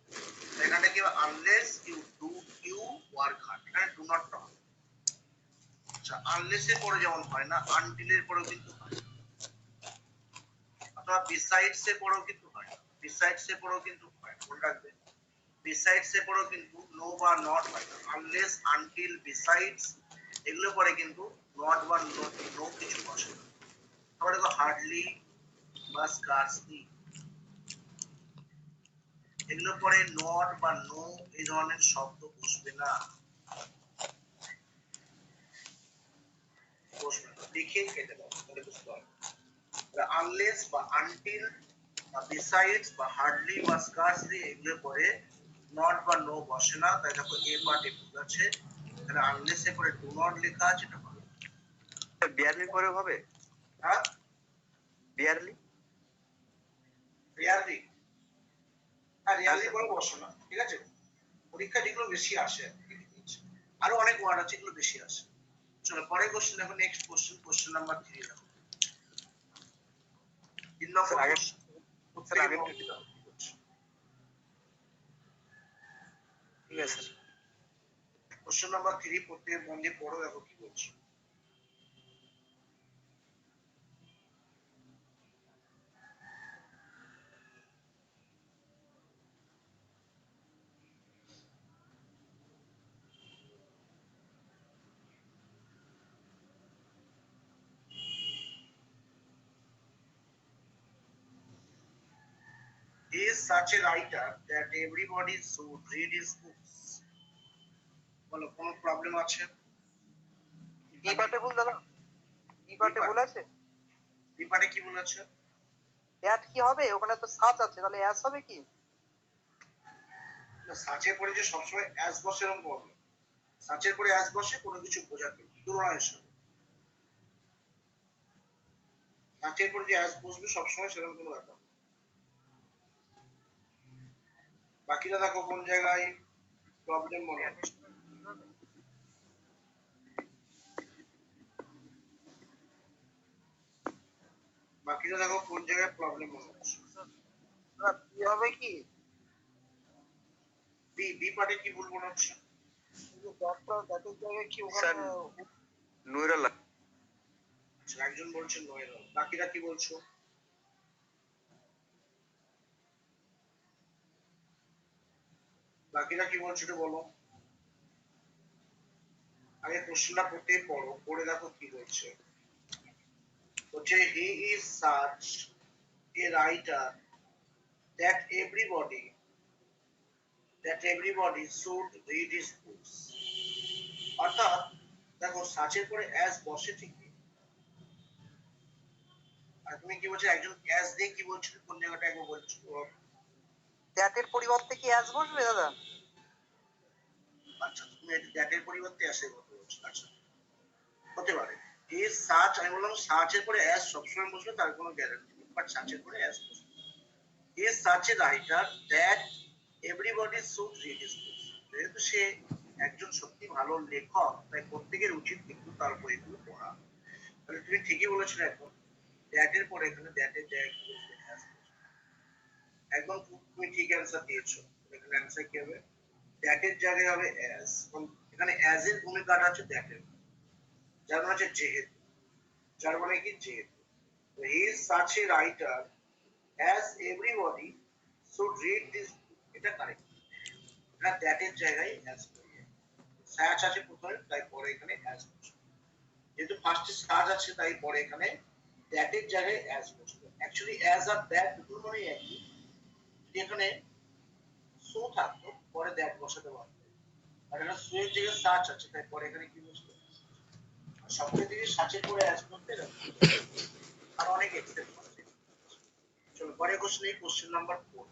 এখানে কি unless you do you work hard, এখানে ডু নট না। আচ্ছা, আনলেস এর পরে যেমন হয় না, আনটিল এর পরেও কিন্তু হয়, অথবা বিসাইডস এর পরেও কিন্তু হয়, বিসাইডস এর পরেও কিন্তু হয়, মনে রাখবে। বিসাইডস এর পরেও কিন্তু নো বা নট হয় না, আনলেস, আনটিল, বিসাইডস এগুলো পরে কিন্তু নট বা নো কিছু বসে না। তারপরে দেখো হার্ডলি বা স্কার্সলি, এগুলো পরে নট বা নো এই ধরনের শব্দ বসবে না, বসবে না, দেখে কেটে দাও তাহলে বুঝতে পারবে। আনলেস বা আনটিল বা বিসাইডস বা হার্ডলি বা স্কার্সলি এগুলো পরে নট বা নো বসে না, তাই দেখো এ পার্টে ভুল আছে, তাহলে আনলেস এ পরে ডু নট লেখা আছে, এটা হবে। বিয়ারলি পরেও হবে? হ্যাঁ, বিয়ারলি? রিয়ালি, হ্যাঁ রিয়ালি পরে বসে না, ঠিক আছে। পরীক্ষা যেগুলো বেশি আসে আরো অনেক ওয়ার্ড আছে এগুলো বেশি আসে। চলো পরের কোশ্চেন দেখো, নেক্সট কোশ্চেন, কোশ্চেন নাম্বার 3 দেখো। 3 নম্বর স্যার, আগে প্রত্যেকে আগে মন দিয়ে দাও, কি করছে। ঠিক আছে স্যার। কোশ্চেন নাম্বার 3 প্রত্যেকে মন দিয়ে পড়ো, দেখো কি বলছে। He is such a writer that everybody should read his books. বলো কোনো প্রবলেম আছে? কি পার্টে ভুল দাদা? কি পার্টে ভুল আছে? বিপারে কি বলেছে? অ্যাড কি হবে? ওখানে তো সার্চ আছে, তাহলে অ্যাস হবে কি? সার্চের পরে যে সবসময় অ্যাস বসে এরকম প্রবলেম, সার্চের পরে অ্যাস বসে কোনো কিছু বোঝাতে তুলনা হিসেবে, সার্চের পরে যে অ্যাস বসবে সবসময় সেরকম কোনো ব্যাপার। বাকিরা দেখো কোন জায়গায় প্রবলেম মনে হচ্ছে, বাকিরা দেখো কোন জায়গায় প্রবলেম মনে হচ্ছে। কি হবে কি? বি পার্টে কি ভুল মনে হচ্ছে? স্যার, নুরাল। আচ্ছা, একজন বলছেন নয়, বাকিরা কি বলছো? বাকিরা কি বলছো একটু বলো। আগে কোশ্চেনটা পড়তেই পড়ো, পড়ে দেখো কি বলছে। বলছে he is such a writer that everybody should read his books. অর্থাৎ দেখো সাচের পরে অ্যাজ বসে ঠিকই, আর তুমি কি বলছো একজন অ্যাজ দিয়ে কি বলছো, কোন জায়গাটা একবার বলছো? দ্যাটের পরিবর্তে কি অ্যাস বসবে দাদা? আচ্ছা, তুমি দ্যাটের পরিবর্তে অ্যাসের কথা বলছো, আচ্ছা হতে পারে। ইজ সাচ, আমি বললাম সাচের পরে অ্যাজ সবসময় বসবে তার কোনো গ্যারান্টি নেই, বাট সাচের পরে অ্যাজ বসবে। He is such a writer that everybody should read his books. যেহেতু সে একজন সত্যি ভালো লেখক, তাই প্রত্যেকের উচিত কিন্তু তার বইগুলো পড়া। তাহলে তুমি ঠিকই বলেছিলে, এখন দ্যাটের পরে এখানে দ্যাটের জায়গায় কি বসবে? as বসবে। একদম তুমি ঠিক অ্যান্সার দিয়েছো। এখানে অ্যান্সার কি হবে? দ্যাটের জায়গায় হবে অ্যাজ, এখানে অ্যাজ এর ভূমিকাটা হচ্ছে দ্যাটের, যার মানে হচ্ছে যেহেতু, যার মানে কি যেহেতু। He is such a writer as everybody should read this book, এটা কারেক্ট। না দ্যাটের জায়গায় as করবে, সাচ আছে প্রথমে তাই পরে এখানে as বসবে, যেহেতু ফার্স্টে সাচ আছে তাই পরে এখানে দ্যাটের জায়গায় as বসবে। অ্যাকচুয়ালি as আর দ্যাট দুটোর মানে একই, যদি এখানে সো থাকতো পরে দ্যাট বসাতে পারতো, আর এখানে সো এর জায়গায় সাচ আছে তাই পরে এখানে কি বসবে? সবচেয়ে দিকে সাচের পরে as করতে আর অনেক এক্সেপ্ট আছে। চলো পরে কোশ্চেন, এই কোশ্চেন নাম্বার 4।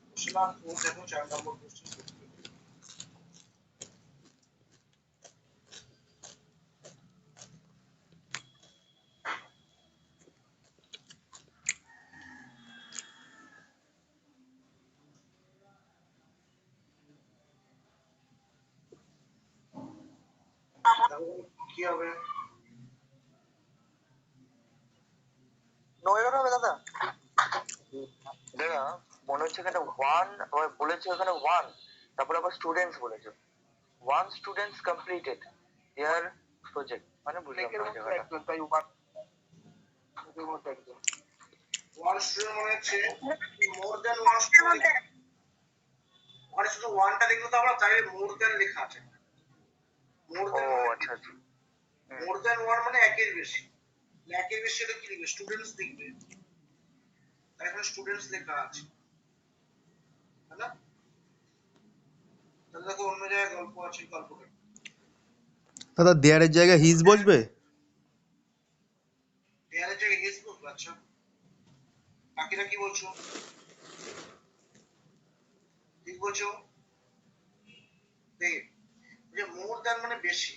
কোশ্চেন নাম্বার 4 দেখো, 4 নম্বর কোশ্চেন। কি হবে? হচ্ছে এখানে ওয়ান, বলেছে ওখানে ওয়ান, তারপর আবার স্টুডেন্টস বলেছে। One students completed their project, মানে বুঝলাম না জায়গাটা। তাই ওয়ান মধ্যে একজন ওয়ান স্টুডেন্ট মানে হচ্ছে মোর দ্যান ওয়ান স্টুডেন্ট, মানে শুধু ওয়ানটা দেখলে তো আমরা জানি মোর দ্যান লেখা আছে। মোর ও দ্যান আচ্ছা আচ্ছা। মোর দ্যান ওয়ান মানে একের বেশি, একের বেশি হলে কি লিখবে? স্টুডেন্টস লিখবে, তাই এখানে স্টুডেন্টস লেখা আছে, তাই না? তাহলে দেখো অন্য জায়গায় গল্প আছে, গল্পটা দাদা দেয়ারের জায়গায় হিজ বসবে? দেয়ালের জায়গায় হিজ বসবে। আচ্ছা, বাকিরা কি বলছো? ঠিক বলছো? যে মোর দ্যান মানে বেশি,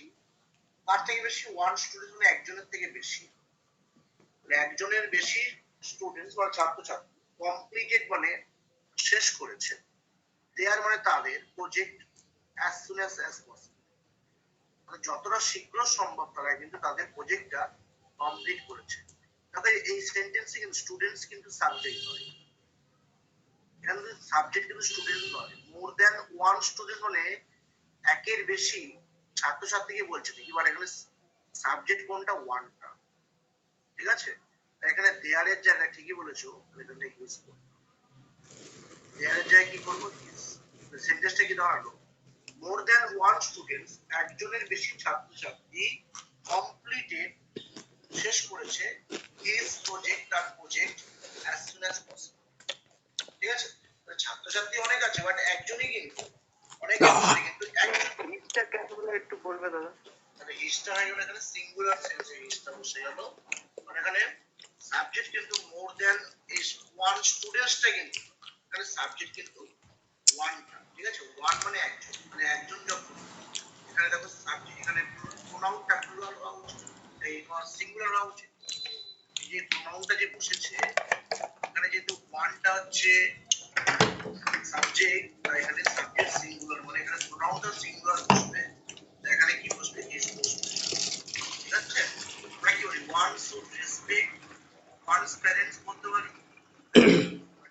তার থেকে বেশি, ওয়ান স্টুডেন্ট মানে একজনের থেকে বেশি, একজনের বেশি স্টুডেন্টস বা ছাত্রছাত্রী কমপ্লিটেড মানে শেষ করেছে, দেয়ার মানে তাদের project as soon as possible, মানে যতটা শীঘ্র সম্ভব তারা কিন্তু তাদের প্রজেক্টটা কমপ্লিট করেছে। তাদের এই সেন্টেন্সে কিন্তু স্টুডেন্টস কিন্তু সাবজেক্ট নয়, এখানে সাবজেক্ট কিন্তু স্টুডেন্ট নয়। মোর দ্যান ওয়ান স্টুডেন্ট মানে একের বেশি ছাত্রছাত্রীকে বলছে, এবার এখানে সাবজেক্ট কোনটা? ওয়ানটা, ঠিক আছে? এখানে দেয়ারের জায়গায় ঠিকই বলেছো, এখানে ইউজ করবো, দেয়ারের জায়গায় কি করবো? সেন্টেন্সটা কি দাঁড়ালো? মোর দ্যান ওয়ান স্টুডেন্টস, একজনের বেশি ছাত্রছাত্রী কমপ্লিটেড শেষ করেছে হিজ প্রজেক্ট, তার project as soon as possible, ঠিক আছে? ছাত্রছাত্রী অনেক আছে বাট একজনই কিন্তু, অনেকের মধ্যে কিন্তু একজন। হিজটা কেন বলে একটু বলবে দাদা? তাহলে হিজটা হয়ে গেল এখানে সিঙ্গুলার সেন্সে, হিজটা বসে গেল, মানে এখানে সাবজেক্ট কিন্তু মোর দ্যান ওয়ান স্টুডেন্টসটা কিন্তু এখানে সাবজেক্ট কিন্তু ওয়ানটা, ঠিক আছে? ওয়ান মানে একজন, মানে একজন যখন, এখানে দেখো সাবজেক্ট, এখানে প্রোনাউনটা প্লুরাল হওয়া উচিত, এই সিঙ্গুলার হওয়া উচিত। এই যে প্রোনাউনটা যে বসেছে এখানে, যেহেতু ওয়ানটা হচ্ছে সাবজেক্ট, তাই এখানে সাবজেক্ট সিঙ্গুলার, মানে এখানে প্রোনাউনটা সিঙ্গুলার বসবে, এখানে কি বসবে? ইজ বসবে, ঠিক আছে? আমরা কি বলি? One should respect one's parents বলতে পারি,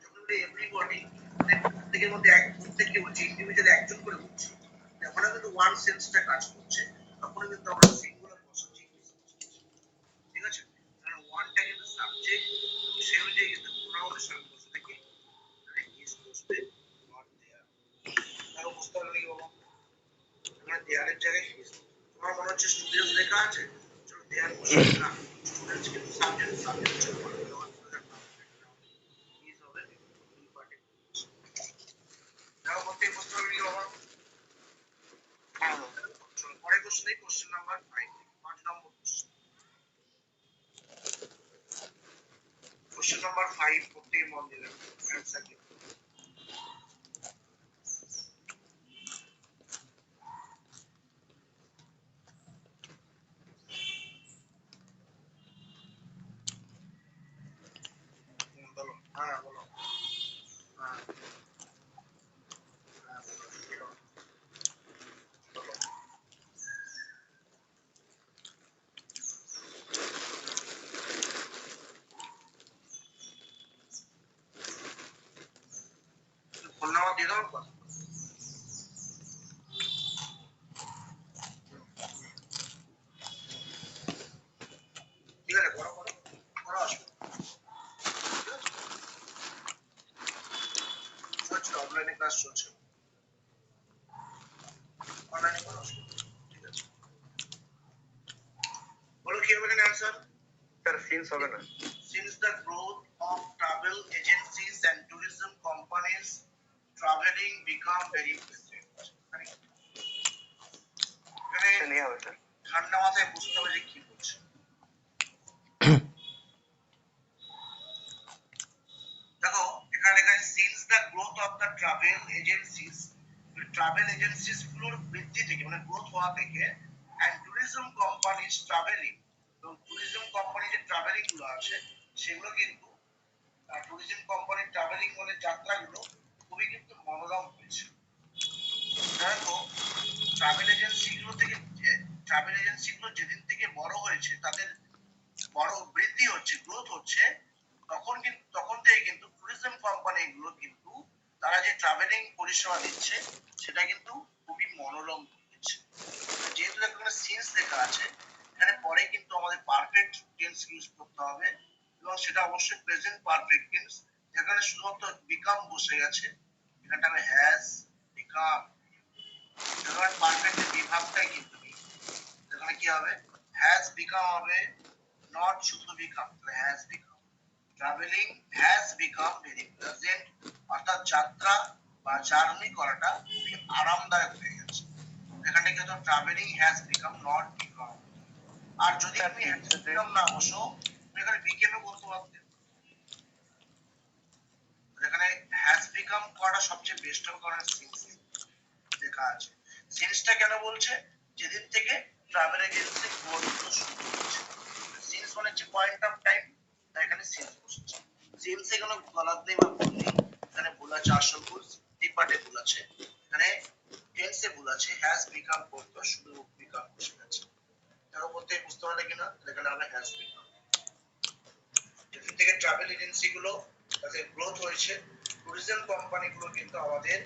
যখন বলি এভরিবডি, মানে প্রত্যেকের মধ্যে প্রত্যেককে বলছি, ইন্ডিভিজুয়াল একজন করে বলছি, যখন কিন্তু ওয়ান সেন্সটা কাজ করছে তখন কিন্তু আমরা সিঙ্গুলার বসাচ্ছি, ঠিক আছে? কারণ ওয়ানটা কিন্তু সাবজেক্ট, সেই অনুযায়ী কিন্তু প্রোনাউনের সঙ্গে বসে থাকে, মানে ইজ বসবে, নট দেয়ার। তারও বুঝতে পারলে নাকি বাবা? এখানে দেয়ারের জায়গায় হিজ, তোমার মনে হচ্ছে স্টুডেন্টস লেখা আছে, চলো দেয়ার বসে না, স্টুডেন্টস কিন্তু সাবজেক্ট, সাবজেক্ট হচ্ছে হিজ হবে ইম্পর্টেন্ট। তারও বলতে বুঝতে পারলে নাকি বাবা? চলো পরের কোশ্চেন, এই কোশ্চেন নাম্বার 5, 5 নম্বর কোশ্চেন। কোশ্চেন নাম্বার 5 প্রত্যেক মন দিলেন অ্যানসার কি? বলো, হ্যাঁ বলো, হ্যাঁ হ্যাঁ বলো, বলো। ফোন নাম্বার দিয়ে দাও, কথা ঠিক আছে, করো করো করো, আসবে, ঠিক আছে? চলছে, অনলাইনে ক্লাস চলছে, অনলাইনে করো, আসবে, ঠিক আছে? বলো কি হবে এখানে অ্যান্সার? স্যার সিন্স হবে না। Since the growth of travel agencies and tourism companies, traveling become very frequent. এখানে নিয়ে হবে স্যার। ঠান্ডা মাথায় বুঝতে হবে যে কি বলছে। দেখো এখানে লেখা আছে since the growth of the travel agencies গুলোর বৃদ্ধি থেকে, মানে গ্রোথ হওয়া থেকে, and tourism companies traveling, এবং ট্যুরিজম কোম্পানি যে ট্রাভেলিং গুলো আছে সেগুলো কিন্তু, ট্যুরিজম কোম্পানির ট্রাভেলিং মানে যাত্রাগুলো খুবই কিন্তু মনোরম হয়েছে। দেখো ট্রাভেল এজেন্সি গুলো থেকে, ট্রাভেল এজেন্সি গুলো যেদিন থেকে বড় হয়েছে, তাদের বড় বৃদ্ধি হচ্ছে, গ্রোথ হচ্ছে, তখন থেকে কিন্তু ট্যুরিজম কোম্পানি গুলো কিন্তু টেন্স ইউজ করতে হবে এবং সেটা অবশ্যই প্রেজেন্ট পারফেক্ট টেন্স, যেখানে শুধুমাত্র বিকাম বসে গেছে, এখানটা আমি হ্যাজ বিকাম, যেখানে পারফেক্ট বিভাগটাই কিন্তু নেই, যেখানে কি হবে হ্যাজ বিকাম হবে, নট শুধু become, has become. Travelling has become very pleasant, অর্থাৎ যাত্রা বা জার্নি করাটা খুবই আরামদায়ক হয়ে গেছে, এখানে কিন্তু travelling has become not become. আর যদি তুমি হ্যাজ বিকাম না বসো, তুমি এখানে বিকেমও বলতে পারতে, এখানে হ্যাজ বিকাম করাটা সবচেয়ে বেস্ট হবে, কারণ সিন্স লেখা আছে। সিন্সটা কেন বলছে, যেদিন থেকে ট্রাভেল এজেন্সি কোর্সগুলো শুরু হয়েছে, সিন্স মানে হচ্ছে পয়েন্ট অফ টাইম, তাই এখানে সিন্স বসেছে। সিন্স এগুলো গলত নেই বা ভুল নেই, এখানে ভুল আছে আসল ভুল, টিপাটে ভুল আছে, এখানে টেন্সে ভুল আছে, হ্যাজ বিকাম করতো শুধু বিকাম বসে গেছে। তার উপর থেকে বুঝতে পারলে কিনা, এখানে আমরা হ্যাজ বিকাম। যেদিন থেকে ট্রাভেল এজেন্সি গুলো তাদের গ্রোথ হয়েছে, ট্যুরিজম কোম্পানি গুলো কিন্তু আমাদের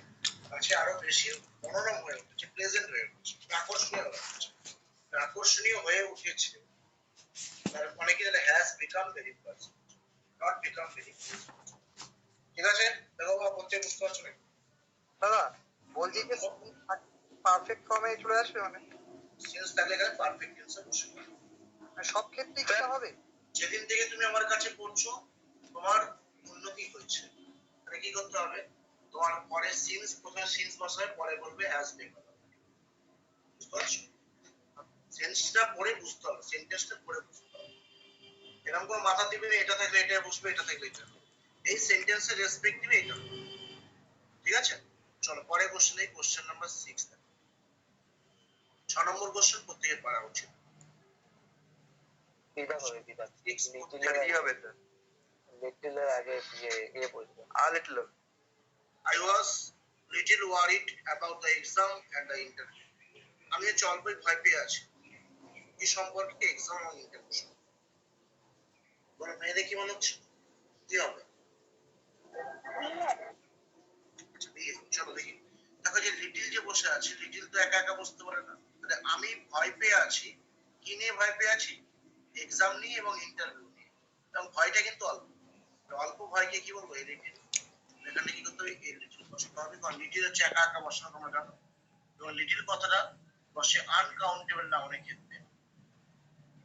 কাছে আরো বেশি মনোরম হয়ে উঠেছে, প্লেজেন্ট হয়ে উঠেছে, আকর্ষণীয় হয়ে উঠেছে, আকর্ষণীয় হয়ে উঠেছে। তার মানে কি, has become very pleasant, not become very pleasant. ঠিক আছে, দেখো বা বলতে বুঝতে পারছো নাকি? দাদা বলছি যে পারফেক্ট ফর্মে চলে আসবে, মানে সেন্স থাকলে এখানে পারফেক্ট টেন্সে বসে যাবে। সব ক্ষেত্রেই কি হবে? যেদিন থেকে তুমি আমার কাছে পড়ছো, তোমার উন্নতি হয়েছে, মানে কি করতে হবে, তোমার পরে সিন্স, প্রথমে সিন্স বসাবে, পরে বলবে অ্যাজ বিকাম। বুঝতে পারছো? সেন্সটা পড়ে বুঝতে হবে, সেন্টেন্সটা পড়ে বুঝতে হবে, এরকম করে মাথা দিবে এটা থাকলে এটা বুঝবে, এটা থাকলে এটা, এই সেন্টেন্সের রেসপেক্টিভে এটা। ঠিক আছে, চলো পরে কোশ্চেন, এই কোশ্চেন নাম্বার 6 দেখো। 6 নম্বর কোশ্চেন প্রত্যেকের পারা উচিত। বিভাগ হবে, বিভাগ। কি হবে স্যার? লিটলের আগে এ বলবো little. I was little worried about the exam and the interview. আমি হচ্ছে অল্পই ভয় পেয়ে আছি কি সম্পর্কে, এক্সাম এবং ইন্টারভিউ। বলো মেয়েদের কি মনে হচ্ছে, কি হবে? আচ্ছা, বিয়ে। চলো দেখি, দেখো যে লিটিল যে বসে আছে, লিটিল তো একা একা বসতে পারে না, তাহলে আমি ভয় পেয়ে আছি, কি নিয়ে ভয় পেয়ে আছি, এক্সাম নিয়ে এবং ইন্টারভিউ নিয়ে, এবং ভয়টা কিন্তু অল্প, অল্প ভয়কে কি বলবো, এই লিটিল। এখানে কি করতে হবে, এই লিটিল বসাতে হবে, কারণ লিটিল হচ্ছে একা একা বসানো, তোমরা জানো। এবং লিটিল কথাটা বসে আনকাউন্টেবল নাউনের ক্ষেত্রে,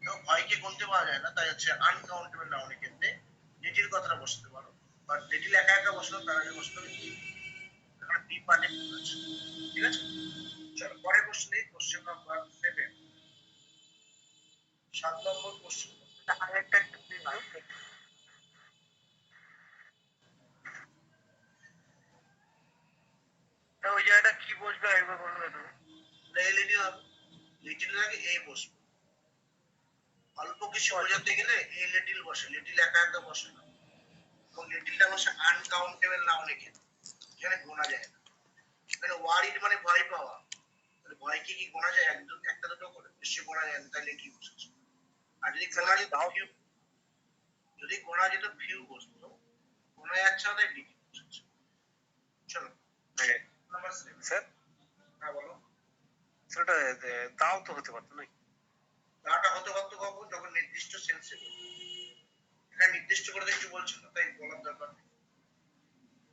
এবং ভয়কে গুনতে পারা যায় না, তাই হচ্ছে আনকাউন্টেবল নাউনের ক্ষেত্রে লিটিল কথাটা বসতে পারো, বাট লিটিল একা একা বসলো, তার আগে বসতে হবে কি, এখানে বি পার্টে ভুল আছে। ঠিক আছে, চলো পরের কোশ্চেন, এই কোশ্চেন নাম্বার 7, 7 নম্বর কোশ্চেন। আরেকটা ওই জায়গাটা কি বসবে একবার বলবে তো? এই লিটিল হবে, লিটিলের আগে এই বসবে, অল্প কিছু বোঝাতে গেলে এই লিটিল বসে, লিটিল একা একা বসে না, এবং লিটিলটা বসে আনকাউন্টেবল নাউনের ক্ষেত্রে, এখানে গোনা যায় না। এখানে ওয়ারিড মানে ভয় পাওয়া, তাহলে ভয়কে কি গোনা যায়, একদম একটা দুটো করে, নিশ্চয়ই গোনা যায় না, তাহলে কি বসেছে। আর যদি গোনা যেত ফিউ, যদি গোনা যেত ফিউ বসতো, গোনা যাচ্ছে না, তাই লিটিল বসেছে। চলো নাম্বার 7। স্যার হ্যাঁ বলো। সেটা তাও তো হতে পারতো নাকি? দাটা হতে পারতো কখন, যখন নির্দিষ্ট সেন্সে, এখানে নির্দিষ্ট করে কিছু বলছে না, তাই বলার দরকার নেই।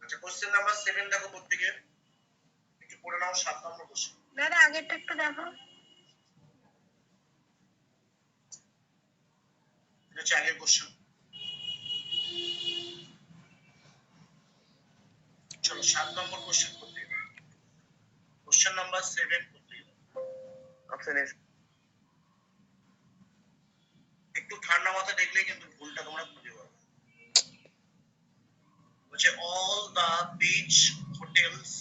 আচ্ছা, কোশ্চেন নাম্বার 7 দেখো প্রত্যেকে, একটু পড়ে নাও 7 নম্বর কোশ্চেন। দাদা আগেরটা একটু দেখো। এটা হচ্ছে আগের কোশ্চেন। চলো 7 নম্বর কোশ্চেন প্রত্যেকে, কোশ্চেন নাম্বার 7 প্রত্যেকে অপশন এস। একটু ঠান্ডা মাথা দেখলে কিন্তু ভুলটা তোমরা খুঁজে পাবে। বলছে all the beach hotels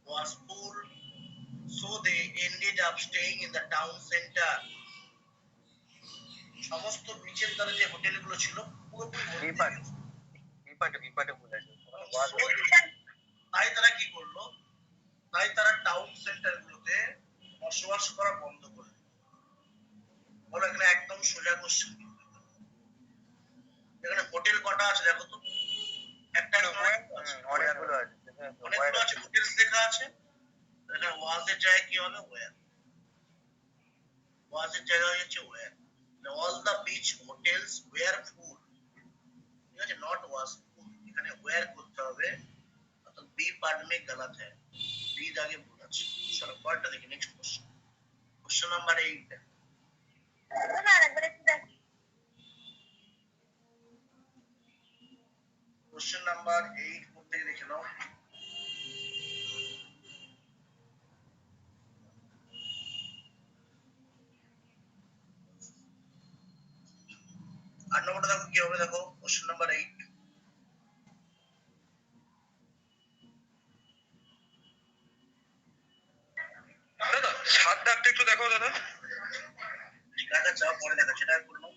was full, so they ended up staying in the town center. সমস্ত বিচের ধারে যে হোটেলগুলো ছিল পুরোপুরি ভর্তি হয়ে গেছে। বিপাটে ভুল আছে। তাই তারা কি করলো, তাই তারা টাউন সেন্টার গুলোতে বসবাস করা বন্ধ করে দিল। বলো এখানে একদম সোজা কোশ্চেন, এখানে হোটেল কটা আছে দেখো তো, একটা অনেকগুলো আছে। অনেকগুলো আছে, হোটেলস লেখা আছে, এখানে ওয়াজের জায়গায় কি হবে, ওয়্যার, ওয়াজের জায়গায় হচ্ছে were. All the beach hotels were full, ঠিক আছে, নট ওয়াজ ফুল, এখানে ওয়্যার করতে হবে, অর্থাৎ বি পার্ট মে গলত है, বি দাগে ভুল আছে। চলো পরেরটা দেখি, next question, question number 8। Question number 8 প্রত্যেকে দেখে নাও। 8 নম্বরটা দেখো কি হবে, দেখো কোশ্চেন নাম্বার 8। দাদা 7 দাগটা একটু দেখো দাদা। ঠিক আছে, যাও পরে দেখাচ্ছি, এটা করে নাও,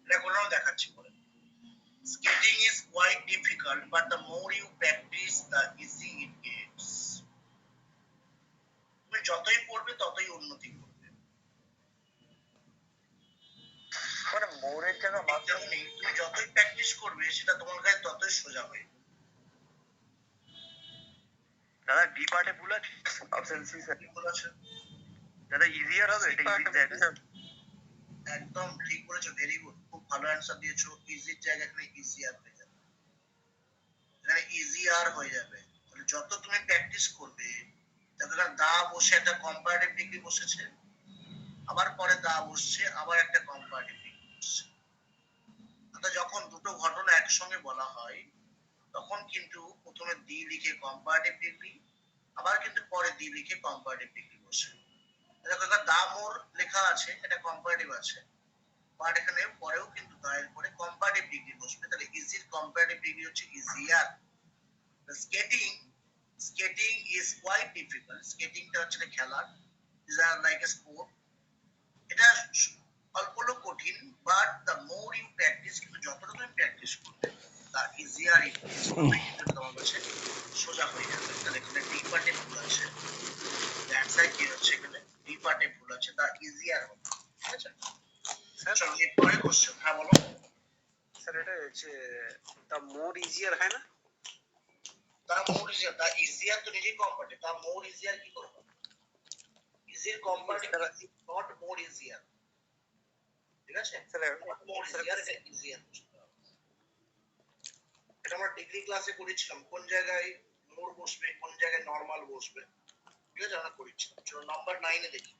এটা করে নাও, দেখাচ্ছি পরে। Skating is quite difficult but the more you practice the easy it gets. তুমি যতই পড়বে ততই উন্নতি করবে, মানে মোড়ের জায়গা মাত্র তেমনি তুমি যতই প্র্যাকটিস করবে সেটা তোমার কাছে ততই সোজা হবে। দাদা ডি পার্টে ভুল আছে, অপশন সি স্যার। কি বলেছে? দাদা ইজিয়ার হবে, এটা ইজির জায়গা। একদম ঠিক বলেছো, ভেরি গুড, খুব ভালো অ্যান্সার দিয়েছো। ইজির জায়গা এখানে ইজিয়ার হয়ে যাবে, এখানে ইজিয়ার হয়ে যাবে। তাহলে যত তুমি প্র্যাকটিস করবে, যতটা দা বসে একটা কম্পারেটিভ ডিগ্রি বসেছে, আবার পরে দা বসছে, আবার একটা কম্পারেটিভ ডিগ্রি বসছে। অর্থাৎ যখন দুটো ঘটনা একসঙ্গে বলা হয় তখন কিন্তু প্রথমে দি লিখে কম্পারেটিভ ডিগ্রি, আবার কিন্তু পরে দি লিখে কম্পারেটিভ ডিগ্রি বসে। দেখো এখানে দা মোর লেখা আছে, এটা কম্পারেটিভ আছে, বাট এখানে পরেও কিন্তু দায়ের পরে কম্পারেটিভ ডিগ্রি বসবে, তাহলে ইজির কম্পারেটিভ ডিগ্রি হচ্ছে easier. Skating, skating is quite difficult, স্কেটিংটা হচ্ছে খেলা, ইজ লাইক এ স্পোর্ট, এটা অল্প লোক কঠিন, but the more you practice, কিন্তু যতটা তুমি প্র্যাকটিস করবে তা ইজিয়ার ইট ইজ, ততই কিন্তু তোমার কাছে সোজা হয়ে যাবে। তাহলে এখানে ডি পার্টে ভুল আছে, অ্যান্সার কি হচ্ছে এখানে ডি পার্টে ভুল আছে, তা ইজিয়ার হবে, ঠিক আছে। চলো এরপরে কোশ্চেন, হ্যাঁ বলো। স্যার এটা হচ্ছে তা মোর ইজিয়ার হয় না? তা মোর ইজিয়ার, তা ইজিয়ার তো নিজেই কম্পারেটিভ, তা মোর ইজিয়ার কি করবো? ইজির কম্পারেটিভ নট মোর ইজিয়ার, ঠিক আছে, নট মোর ইজিয়ার, এটা ইজিয়ার। এটা আমরা ডিগ্রি ক্লাসে করেছিলাম, কোন জায়গায় মোর বসবে, কোন জায়গায় নরমাল বসবে, ঠিক আছে, আমরা করেছিলাম। চলো নাম্বার 9 এ দেখি,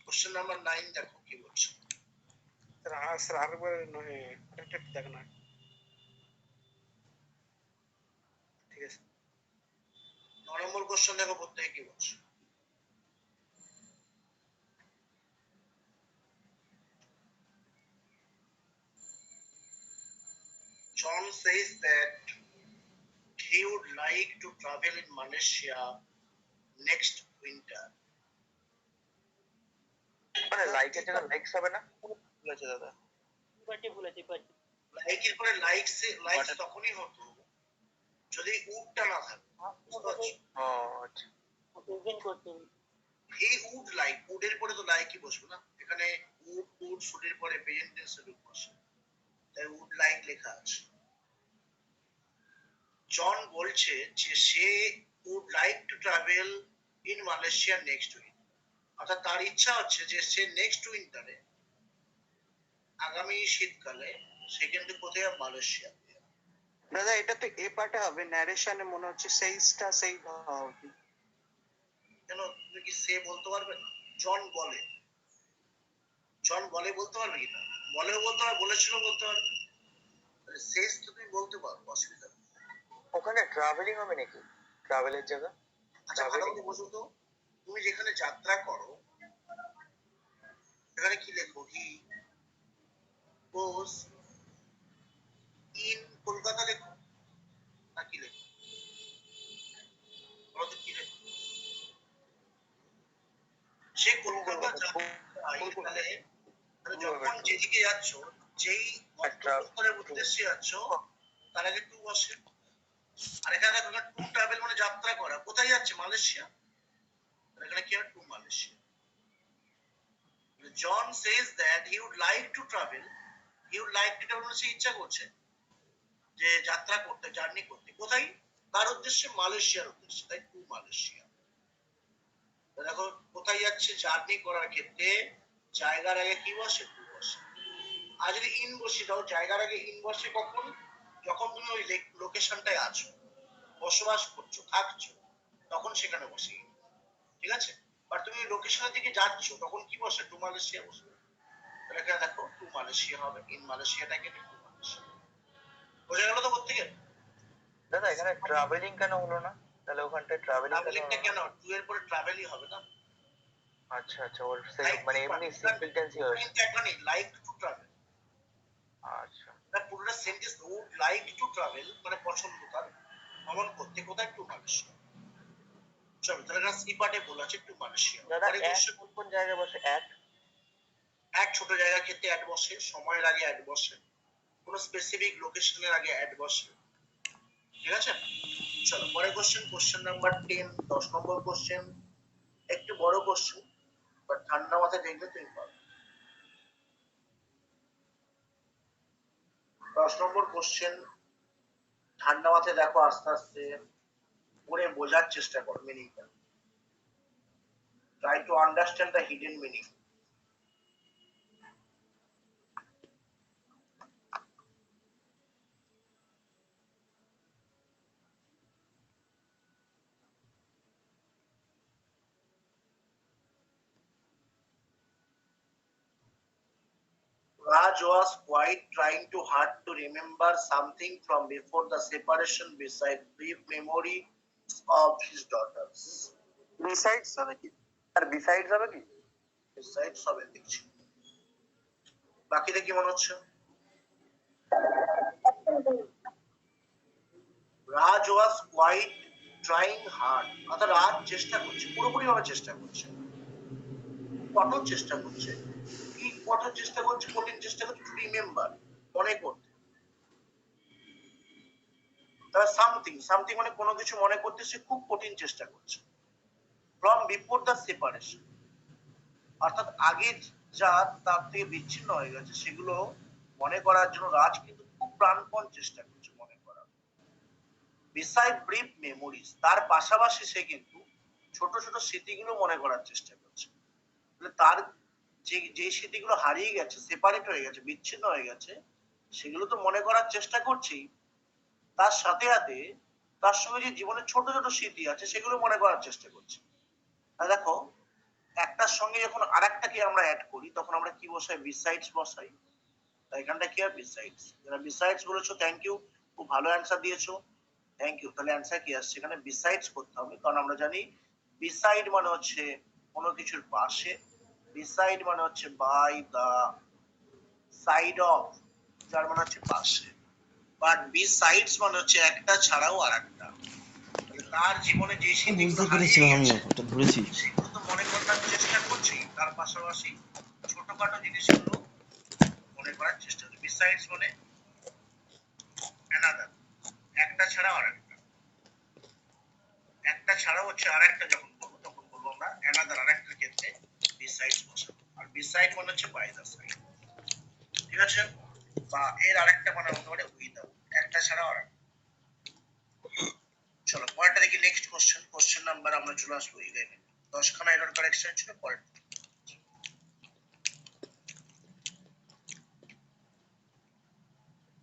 কোশ্চেন নাম্বার 9 দেখো কি বলছে। স্যার আরেকবার আরেকটা দেখো না, ঠিক আছে। 9 নম্বর কোশ্চেন দেখো প্রত্যেকে কি বলছে। John says that he would like to travel in Malaysia next winter. মানে লাইকের জায়গা লাইকস হবে না? বলেছে দাদা, লাইকের পরে লাইকস তখনই হতো যদি উডটা না থাকে, বুঝতে পারছো? ও আচ্ছা, এই উড লাইক, উডের পরে তো লাইকই বসবে না, এখানে উড উড শুটের পরে প্রেজেন্ট টেন্সে রূপ বসে, তাই উড লাইক লেখা আছে। জন বলছে যে সে would like to travel in Malaysia next week, অর্থাৎ তার ইচ্ছা হচ্ছে যে সে নেক্সট উইন্টারে, আগামী শীতকালে সে কিন্তু কোথায়, মালয়েশিয়া। দাদা এটা তো এ পার্টে হবে, ন্যারেশনে মনে হচ্ছে সেইটা সেই হবে। কেন তুমি কি সে বলতে পারবে না? জন বলে, জন বলে বলতে পারবে কি না? বলেও বলতে পারবে, বলেছিল বলতে পারবে, তাহলে শেষ তো তুমি বলতে পারো, অসুবিধা নেই। ওখানে ট্রাভেলিং হবে নাকি? ট্রাভেলের জায়গা আচ্ছা ভালো করে বোঝো তো, তুমি যেখানে যাত্রা করো সেখানে কি লেখো? হি গোস ইন কলকাতা লেখো, না কি লেখো? বলো তো কি লেখো? সে কলকাতা যায়, তাহলে যখন যেদিকে যাচ্ছ, যেই গন্তব্যস্থলের উদ্দেশ্যে যাচ্ছ, তার আগে টু বসে। আর এখানে টু ট্রাভেল মানে যাত্রা করা, কোথায় যাচ্ছে? মালয়েশিয়া, এখানে কি হয়? To Malaysia. John says that he would like to travel, he would like to travel মানে সে ইচ্ছা করছে যে যাত্রা করতে, জার্নি করতে, কোথায়? তার উদ্দেশ্যে মালয়েশিয়ার উদ্দেশ্যে, তাই টু মালয়েশিয়া। দেখো কোথায় যাচ্ছে জার্নি করার ক্ষেত্রে, জায়গার আগে কি বসে? টু বসে। আর যদি ইন বসিয়ে দাও, জায়গার আগে ইন বসে কখন? যখন তুমি ওই লোকেশনটায় আছো, বসবাস করছো, থাকছো, তখন সেখানে বসে। ঠিক আছে? বাট তুমি লোকেশনের দিকে যাচ্ছ, তখন কি বসে? টু মালয়েশিয়া বসে। তাহলে এখানে দেখো টু মালয়েশিয়া হবে, ইন মালয়েশিয়াটাকে টু মালয়েশিয়া। বোঝা গেল তো প্রত্যেকের? দাদা এখানে ট্রাভেলিং কেন হলো না? তাহলে ওখানটায় ট্রাভেলিং কেন ট্রাভেলিংটা হলো কেন? না? টু এর পরে ট্রাভেলই হবে না? আচ্ছা আচ্ছা, ওর মানে এমনি সিম্পল টেন্সই হয়েছে। লাইক টু ট্রাভেল, আচ্ছা পুরোটা sentence would like to travel মানে পছন্দ তার ভ্রমণ করতে। কোথায়? To Malaysia. চলো তাহলে সি পার্টে বলা আছে টু মালয়েশিয়া। দাদা পরে এক কোশ্চেন, কোন কোন জায়গায় বসে? এক এক ছোট জায়গার ক্ষেত্রে অ্যাড বসে, সময়ের আগে অ্যাড বসে, কোনো স্পেসিফিক লোকেশনের আগে অ্যাড বসে। ঠিক আছে? চলো পরে কোশ্চেন, কোশ্চেন নাম্বার 10, 10 নম্বর কোশ্চেন। একটু বড় কোশ্চেন, বাট ঠান্ডা মাথায় দেখলে তুমি পারবে। 10 নম্বর কোশ্চেন, ঠান্ডা মাথায় দেখো, আস্তে আস্তে পড়ে বোঝার চেষ্টা করো মিনিংটা। Try to understand the hidden meaning. Raj was quite trying too hard to remember something from before the separation beside brief memory of his daughters. Besides হবে কি? আর বিসাইডস হবে কি? Besides সবে দেখছি। বাকিটা কি মনে হচ্ছে? রাজ was quite trying hard, অর্থাৎ রাজ চেষ্টা করছে, পুরোপুরি ভাবে চেষ্টা করছে, কঠোর চেষ্টা করছে। কি কঠোর চেষ্টা করছে? কঠিন চেষ্টা করছে টু রিমেম্বার, মনে করতে। তাহলে সামথিং, সামথিং মানে কোনো কিছু মনে করতে সে খুব কঠিন চেষ্টা করছে। ফ্রম বিফোর দ্য সেপারেশন, অর্থাৎ আগে যা তার থেকে বিচ্ছিন্ন হয়ে গেছে সেগুলো মনে করার জন্য রাজ কিন্তু খুব প্রাণপণ চেষ্টা করছে মনে করার। বিসাইড ব্রিফ মেমোরিজ, তার পাশাপাশি সে কিন্তু ছোট ছোট স্মৃতিগুলো মনে করার চেষ্টা করছে। তার যে যে স্মৃতিগুলো হারিয়ে গেছে, সেপারেট হয়ে গেছে, বিচ্ছিন্ন হয়ে গেছে, সেগুলো তো মনে করার চেষ্টা করছেই, তার সাথে সাথে তার সঙ্গে যে জীবনের ছোট ছোট স্মৃতি আছে সেগুলো মনে করার চেষ্টা করছে। আর দেখো, একটার সঙ্গে যখন আরেকটাকে আমরা অ্যাড করি তখন আমরা কি বসাই? বিসাইডস বসাই। তাই এখানটা কি হয়? বিসাইডস। যারা বিসাইডস বলেছো থ্যাংক ইউ, খুব ভালো অ্যান্সার দিয়েছো, থ্যাংক ইউ। তাহলে অ্যান্সার কি আসছে? এখানে বিসাইডস করতে হবে, কারণ আমরা জানি বিসাইড মানে হচ্ছে কোনো কিছুর পাশে, বিসাইড মানে হচ্ছে বাই দা সাইড অফ, যার মানে হচ্ছে পাশে। বাট বিসাইডস মানে হচ্ছে একটা ছাড়াও আরেকটা। তার জীবনে যে স্মৃতিগুলো হারিয়ে গেছে সেগুলো তো মনে করার চেষ্টা করছি, তার পাশাপাশি ছোটখাটো জিনিসগুলো মনে করার চেষ্টা করছি। বিসাইডস মানে অ্যানাদার, একটা ছাড়া আরেকটা, একটা ছাড়া হচ্ছে আরেকটা যখন বলবো তখন বলবো আমরা অ্যানাদার, আরেকটার ক্ষেত্রে বিসাইডস বসাবো। আর বিসাইড মানে হচ্ছে বাই দা সাইড। ঠিক আছে? বা এর আরেকটা মানে হতে পারে উইদাউট, একটা ছাড়া আরেকটা। চলো পরেরটা দেখি, নেক্সট কোশ্চেন, কোশ্চেন নাম্বার আমরা চলে আসবো 11। 10 খানা এরর কারেকশন ছিল। পরের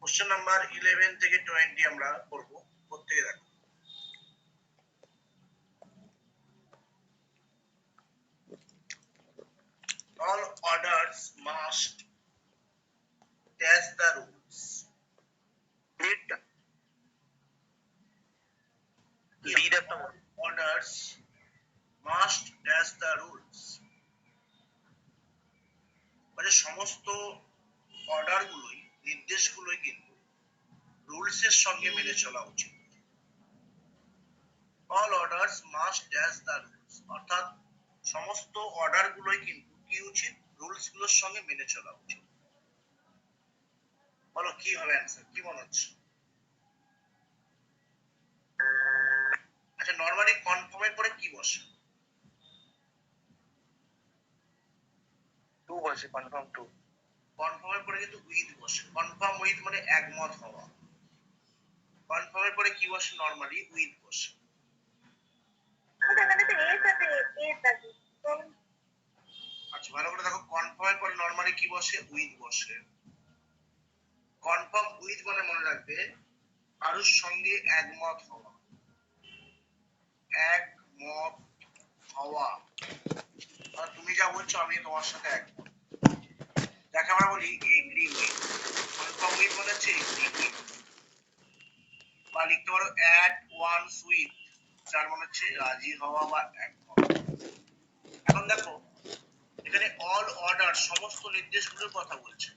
কোশ্চেন নাম্বার 11 থেকে 20 আমরা করব। প্রত্যেকে দেখো, all orders must dash the rules. Lead একটা Orders must dash the rules, মানে সমস্ত অর্ডার গুলোই, নির্দেশগুলোই কিন্তু রুলস এর সঙ্গে মেনে চলা উচিত। all orders must dash the rules, অর্থাৎ সমস্ত অর্ডার গুলোই কিন্তু কি উচিত? রুলস গুলোর সঙ্গে মেনে চলা উচিত। বলো কি হবে অ্যান্সার, কি মনে হচ্ছে? আচ্ছা, নরমালি কনফার্মের পরে কি বসে? টু বসে, কনফার্ম টু। কনফার্মের পরে কিন্তু উইথ বসে। কনফার্ম উইথ মানে একমত হওয়া। কনফার্মের পরে কি বসে? নরমালি উইথ বসে। আচ্ছা ভালো করে দেখো, কনফার্মের পরে কি বসে? উইথ বসে। কনফার্ম উইথ মানে মনে রাখবে কারোর সঙ্গে একমত হওয়া। একমত হওয়া, আর তুমি যা বলছো আমি তোমার সাথে একমত। যাকে আমরা বলি এগ্রি উইথ। কনফার্ম উইথ মানে হচ্ছে এগ্রি উইথ। বা লিখতে পারো অ্যাট ওয়ান্স উইথ, যার মানে হচ্ছে রাজি হওয়া বা একমত। এখন দেখো এখানে অল অর্ডার সমস্ত নির্দেশগুলোর কথা বলছে।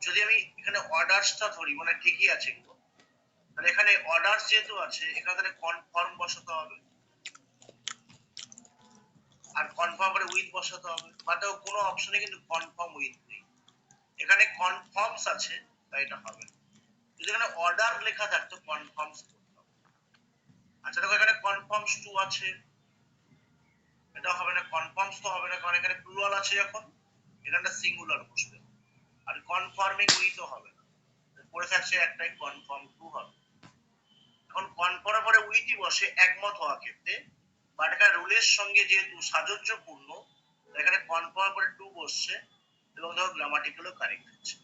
যদি আমি এখানে অর্ডারসটা ধরি মানে ঠিকই আছে, তাহলে এখানে অর্ডার যেহেতু আছে এখানে কনফার্ম বসাতে হবে, আর কনফার্ম করে উইথ বসাতে হবে। বাট কোনো অপশনে কিন্তু কনফার্ম উইথ নেই, এখানে কনফার্মস আছে, তাই এটা হবে না। যদি এখানে অর্ডার লেখা থাকতো কনফার্মস করতে হবে। আচ্ছা দেখো এখানে কনফার্মস টু আছে, এটা হবে না। কনফার্মস তো হবে না, কারণ এখানে প্লুরাল আছে, যখন এখানটা সিঙ্গুলার বসবে। আর কনফার্মিং উইথও হবে না, পড়ে থাকছে একটাই কনফার্ম টু হবে। এখন কনফার্ম পরে উইথই বসে একমত হওয়ার ক্ষেত্রে, বাট এখানে রুলের সঙ্গে যেহেতু সাজুজ্যপূর্ণ, এখানে কনফার্ম পরে টু বসছে এবং ধরো গ্রামাটিক্যালও কারেক্ট হচ্ছে।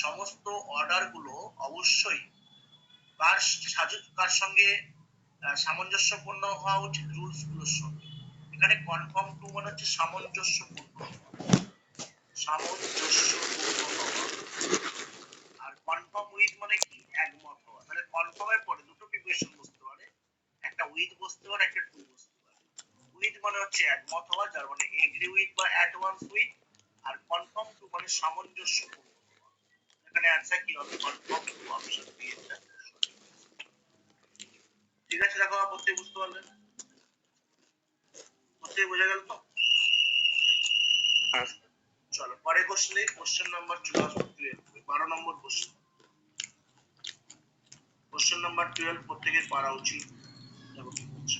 সমস্ত অর্ডার গুলো অবশ্যই কার সঙ্গে সামঞ্জস্যপূর্ণ হওয়া উচিত? রুলস গুলোর সঙ্গে। এখানে কনফার্ম টু মানে হচ্ছে সামঞ্জস্যপূর্ণ হওয়া, সামঞ্জস্যপূর্ণ হওয়া। আর কনফার্ম উইথ মানে কি? একমত হওয়া। তাহলে কনফার্মের পরে দুটো প্রিপোজিশন বসতে পারে, একটা উইথ বসতে পারে, একটা টু বসতে পারে। উইথ মানে হচ্ছে একমত হওয়া, যার মানে এগ্রি উইথ বা অ্যাট ওয়ান্স উইথ। আর কনফার্ম টু মানে সামঞ্জস্যপূর্ণ হওয়া। এখানে অ্যান্সার কি হবে? কনফার্ম টু, অপশন বি এটা। ঠিক আছে, দেখো প্রত্যেক বুঝতে পারলেন? প্রত্যেক বোঝা গেল তো? চলো পরে কোশ্চেনে, কোশ্চেন নাম্বার 12 নম্বর কোশ্চেন। কোশ্চেন নাম্বার 12 প্রত্যেকের পারা উচিত। দেখো কি করছে।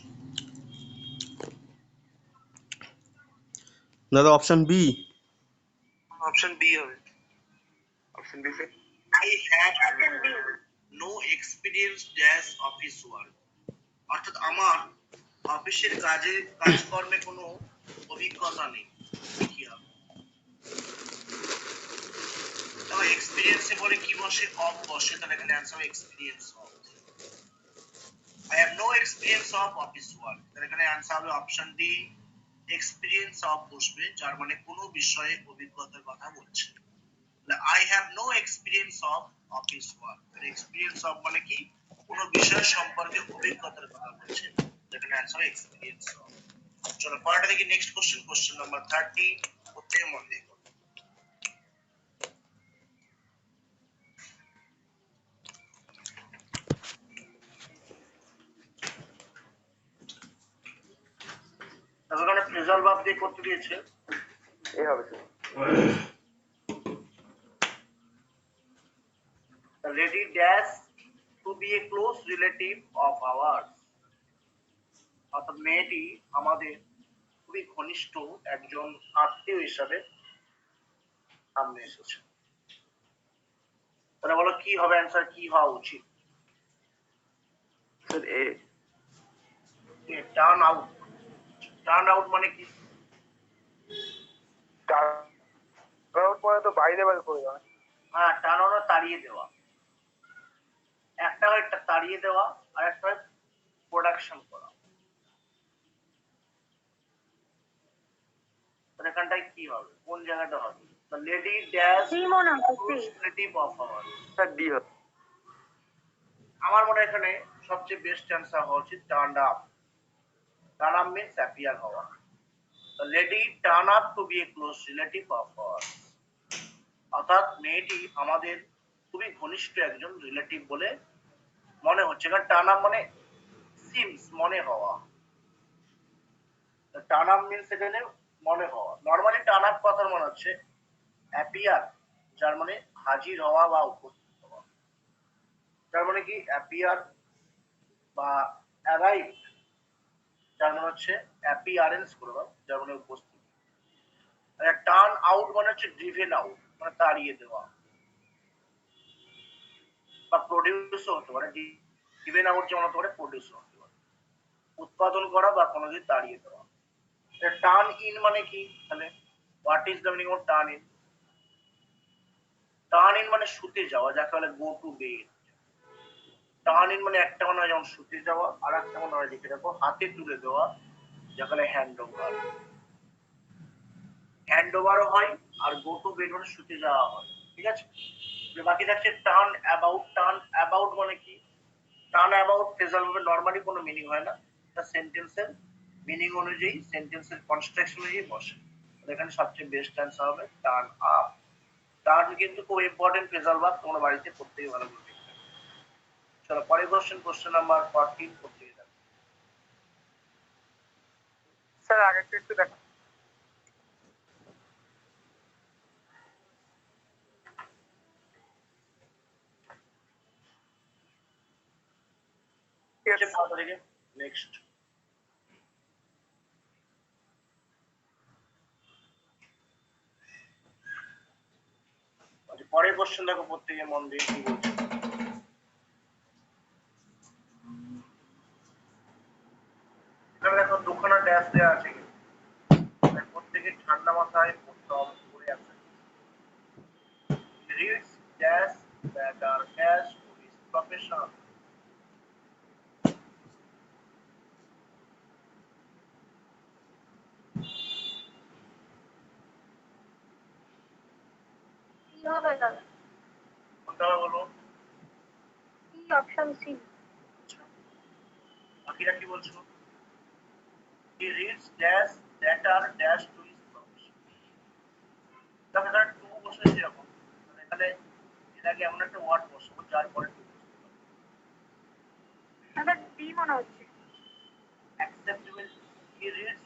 দাদা অপশন বি। অপশন বি হবে। Option B sir. I have no experience as office work. অর্থাৎ আমার অফিসের কাজকর্মে কোনো অভিজ্ঞতা নেই। কি হবে? তাহলে এক্সপেরিয়েন্সে পরে কি বসে? অফ বসে, তাহলে এখানে অ্যান্সার হবে experience of. I have no experience of office work, তাহলে এখানে অ্যান্সার হবে অপশন ডি, এক্সপেরিয়েন্স অফ বসবে, যার মানে কোনো বিষয়ে অভিজ্ঞতার কথা বলছে। I have no experience of office work, experience of মানে কি? কোনো বিষয় সম্পর্কে অভিজ্ঞতার কথা বলছে, যেখানে অ্যান্সার হবে এক্সপেরিয়েন্স অফ। চলো পরেরটা দেখি, নেক্সট কোশ্চেন, কোশ্চেন নাম্বার 30, প্রত্যেকে মন দিয়ে করো। এখানে ফ্রেজাল ভার্ব দিয়ে করতে দিয়েছে, এ হবে sir. the lady dash to be a close relative of ours, অর্থাৎ মেয়েটি আমাদের খুবই ঘনিষ্ঠ একজন আত্মীয় হিসাবে সামনে এসেছে। তাহলে বলো কি হবে অ্যান্সার, কি হওয়া উচিত? Sir A. Turn out. Turn out মানে কি? টার্ন পরে তো বাইরে বার করে দেওয়া। হ্যাঁ, টার্ন আউট তাড়িয়ে দেওয়া। একটা একটা তাড়িয়ে দেওয়া, আর একটা প্রোডাকশন করা। তাহলে এখানটায় কি হবে? কোন জায়গাটা হবে? The lady dash relative of ours. Sir D হবে। আমার মনে হয় এখানে সবচেয়ে বেস্ট অ্যান্সার হওয়া উচিত turn up. Turn up means appear হওয়া। The lady turn up to be a close relative of ours. অর্থাৎ মেয়েটি আমাদের খুবই ঘনিষ্ঠ একজন রিলেটিভ বলে মনে হচ্ছে। কারণ টার্ন আপ মানে সিমস, মনে হওয়া। টার্ন আপ মিন্স এখানে মনে হওয়া। নর্মালি টার্ন আপ কথার মনে হচ্ছে অ্যাপিয়ার, যার মানে হাজির হওয়া বা উপস্থিত হওয়া। যার মানে কি অ্যাপিয়ার বা অ্যারাইভ, যার মানে হচ্ছে অ্যাপিয়ারেন্স করে দাও, যার মানে উপস্থিত। টার্ন আউট মানে হচ্ছে ড্রিভেন আউট, মানে তাড়িয়ে দেওয়া বা প্রডিউসও হতে পারে। ড্রিভেন আউট যেমন হতে পারে, প্রডিউসও হতে পারে। উৎপাদন করা বা কোনোদিন তাড়িয়ে দেওয়া। টার্ন ইন মানে কি? তাহলে what is the meaning of turn in? Turn in মানে শুতে যাওয়া, যাকে বলে go to bed. Turn in মানে একটা মানে যেমন শুতে যাওয়া, আর একটা মানে হয় লিখে রাখো হাতে তুলে দেওয়া, যাকে বলে হ্যান্ড ওভার। হ্যান্ড ওভারও হয় আর গো টু বেড মানে শুতে যাওয়া হয়, ঠিক আছে। বাকি থাকছে টার্ন অ্যাবাউট। টার্ন অ্যাবাউট মানে কি? টার্ন অ্যাবাউট ফ্রেজাল ভাবে নরমালি কোনো মিনিং হয় না, এটা সেন্টেন্সের মিনিং অনুযায়ী, সেন্টেন্সের কনস্ট্রাকশন অনুযায়ী বসে। এখানে সবচেয়ে বেস্ট অ্যান্সার হবে টার্ন আপ। টার্ন কিন্তু খুব ইম্পর্টেন্ট ফ্রেজাল ভার্ব, তোমরা বাড়িতে প্রত্যেকে ভালো করে দেখবে। চলো পরের কোশ্চেন নাম্বার 14 করতে যাবে। স্যার আরেকটু একটু দেখো। নেক্সট পরের কোশ্চেন দেখো, প্রত্যেকে মন দিয়ে কি বলছে। এখানে দেখো দুখানা ড্যাশ দেওয়া আছে, প্রত্যেকে ঠান্ডা মাথায় পড়তে হবে, পড়ে আছে। Reads dash that are as to his profession. কি হবে দাদা? কোনটা হবে বলো? কি অপশন সি? বাকিরা কি বলছো? He reads dash that are dash to his profession. দেখো এখানে টু বসেছে এরকম, মানে এখানে এর আগে এমন একটা ওয়ার্ড বসবো যার পরে টু বসবে। দাদা ডি মনে হচ্ছে। Acceptable. He reads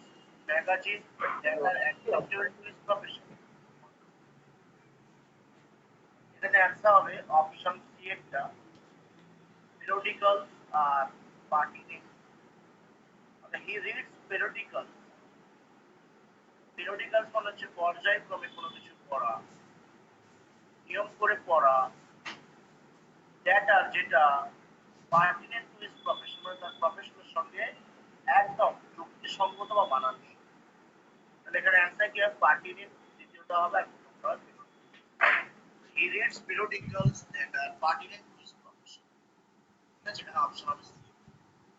magazines that are acceptable to his profession. এখানে অ্যান্সার হবে অপশন সি একটা, periodicals আর party name. He reads periodicals. Periodicals মানে হচ্ছে পর্যায়ক্রমে কোনো কিছু পড়া, নিয়ম করে পড়া, যেটা পার্টিনেন্ট টু হিজ প্রফেশন, মানে তার প্রফেশনের সঙ্গে একদম যুক্তিসঙ্গত বা মানানসই। তাহলে এখানে অ্যান্সার কি হবে? পার্টিনেন্ট, দ্বিতীয়টা হবে আর প্রথমটা হবে periodical. He reads periodicals that are pertinent to his profession. ঠিক আছে, এখানে অপশন হবে C।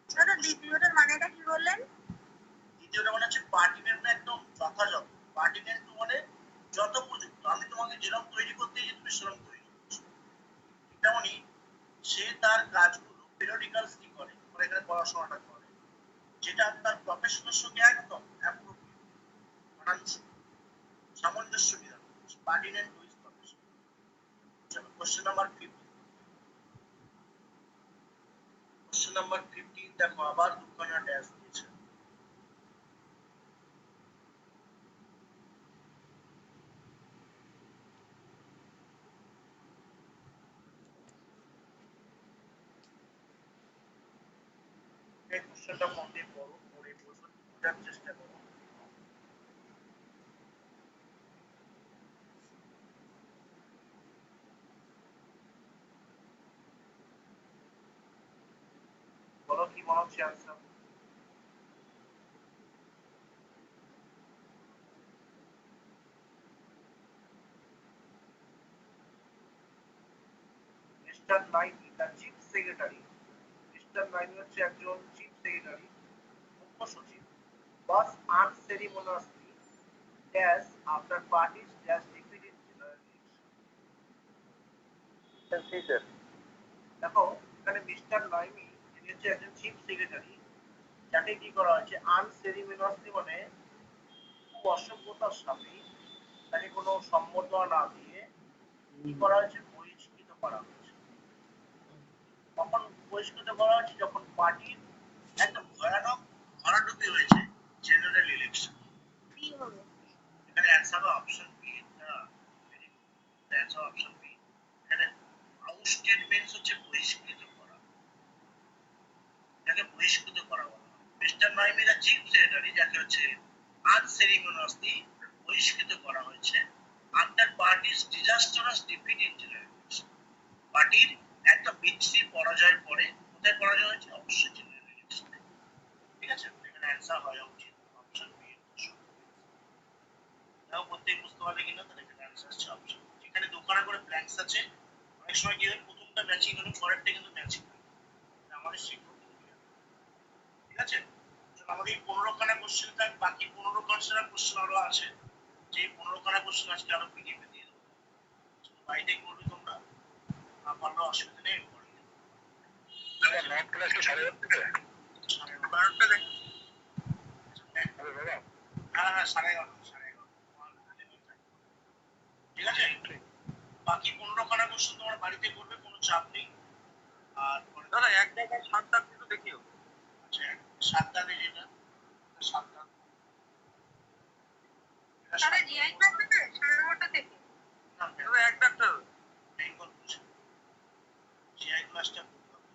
দাদা দ্বিতীয়টার মানেটা কি বললেন? দ্বিতীয়টা মানে হচ্ছে পার্টিনেন্ট, একদম যথাযথ। পার্টিনেন্ট মানে যথোপযুক্ত। আমি তোমাকে যেরকম তৈরি করতে যে তুমি সেরকম তৈরি করছো, তেমনি সে তার কাজগুলো পিরিয়ডিক্যালস কি করে, মানে এখানে পড়াশোনাটা করে, যেটা তার প্রফেশনের সঙ্গে একদম অ্যাপ্রোপ্রিয়েট, মানানসই, সামঞ্জস্য বিধান করছে, পার্টিনেন্ট টু হিজ প্রফেশন। চলো কোশ্চেন নাম্বার 15। কোশ্চেন নাম্বার 15 দেখো, আবার দুখানা ড্যাশ দিয়েছে। এই কোশ্চেনটা মন দিয়ে পড়ো, পড়ে বোঝার চেষ্টা করো। বলো কি মনে হচ্ছে answer? Mister Naimi the chief secretary. Mister Naimi হচ্ছে একজন চিফ সেক্রেটারি, মুখ্য সচিব, was unceremoniously dash after parties dash defeated general election. দেখো এখানে মিস্টার নাইমি যিনি হচ্ছে একজন চিফ সেক্রেটারি, যাকে কি করা হয়েছে আনসেরিমনিয়াসলি মানে খুব অসভ্যতার সাথে, তাকে কোনো সম্বর্ধনা না দিয়ে কি করা হয়েছে? বহিষ্কৃত করা হয়েছে। কখন বহিষ্কৃত করা হয়েছে? যখন পার্টির একটা ভয়ানক ভরাডুবি হয়েছে জেনারেল ইলেকশন। বি হবে। এখানে অ্যান্সার হবে option B. Very good, answer option B. এখানে আউস্টেড মিন্স হচ্ছে বহিষ্কৃত করা, যাকে বহিষ্কৃত করা বলা হয়। মিস্টার নাইমিরা চিফ সেক্রেটারি, যাকে হচ্ছে আনসেরিমনিয়াসলি বহিষ্কৃত করা হয়েছে after parties disastrous defeat in general election. পার্টির একটা বিচ্ছিরি পরাজয়ের পরে, কোথায় পরাজয় হয়েছে? অবশ্যই জেনারেল ইলেকশনে। ঠিক আছে, এখানে অ্যান্সার হওয়া উচিত অপশন বি। দেখো প্রত্যেক বুঝতে পারবে কিনা, তাহলে এখানে অ্যান্সার হচ্ছে অপশন। এখানে দোকানে করে ব্ল্যাঙ্কস আছে, অনেক সময় কি হয় প্রথমটা ম্যাচিং হলো পরেরটা কিন্তু ম্যাচিং হয়, আমাদের শিক্ষক কিন্তু clear। ঠিক আছে, তো আমাদের 15খানা কোশ্চেন থাক, বাকি 15খানা কোশ্চেন আরো আছে, যে 15খানা কোশ্চেন আজকে আরো পিডিএফ দিয়ে দেবো, বাড়িতে করবে তোমরা, না পারলেও অসুবিধা নেই, করে দেবো। ম্যাথ ক্লাস কি 11:30? 12:30 দেখ। হ্যাঁ হ্যাঁ 11:30। ঠিক আছে, বাকি 15খানা কোশ্চেন তোমার বাড়িতে করবে, কোনো চাপ নেই। আর দাদা এক জায়গায় 7 দাগ কিন্তু দেখিও। আচ্ছা 7 দাগে যেটা 7 দাগ তাহলে জিআই ক্লাস থেকে 9:30 থেকে দাদা এক দাগটা বেঙ্গল বুঝে জিআই ক্লাসটা করতে হবে,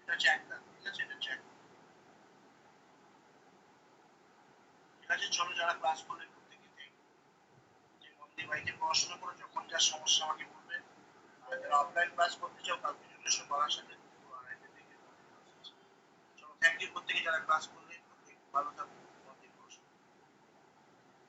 এটা হচ্ছে এক দাগ। ঠিক আছে, এটা হচ্ছে এক দাগ। ঠিক আছে, চলো যারা ক্লাস করলে প্রত্যেকে যে মন্দির বাড়িতে পড়াশোনা করে যখন যা সমস্যা আমাকে বলবে, আর যারা অফলাইন ক্লাস করতে চাও কালকে চলে এসো বাবার সাথে, চলো থ্যাংক ইউ প্রত্যেকে যারা ক্লাস করলে, প্রত্যেকে ভালো থাকবে।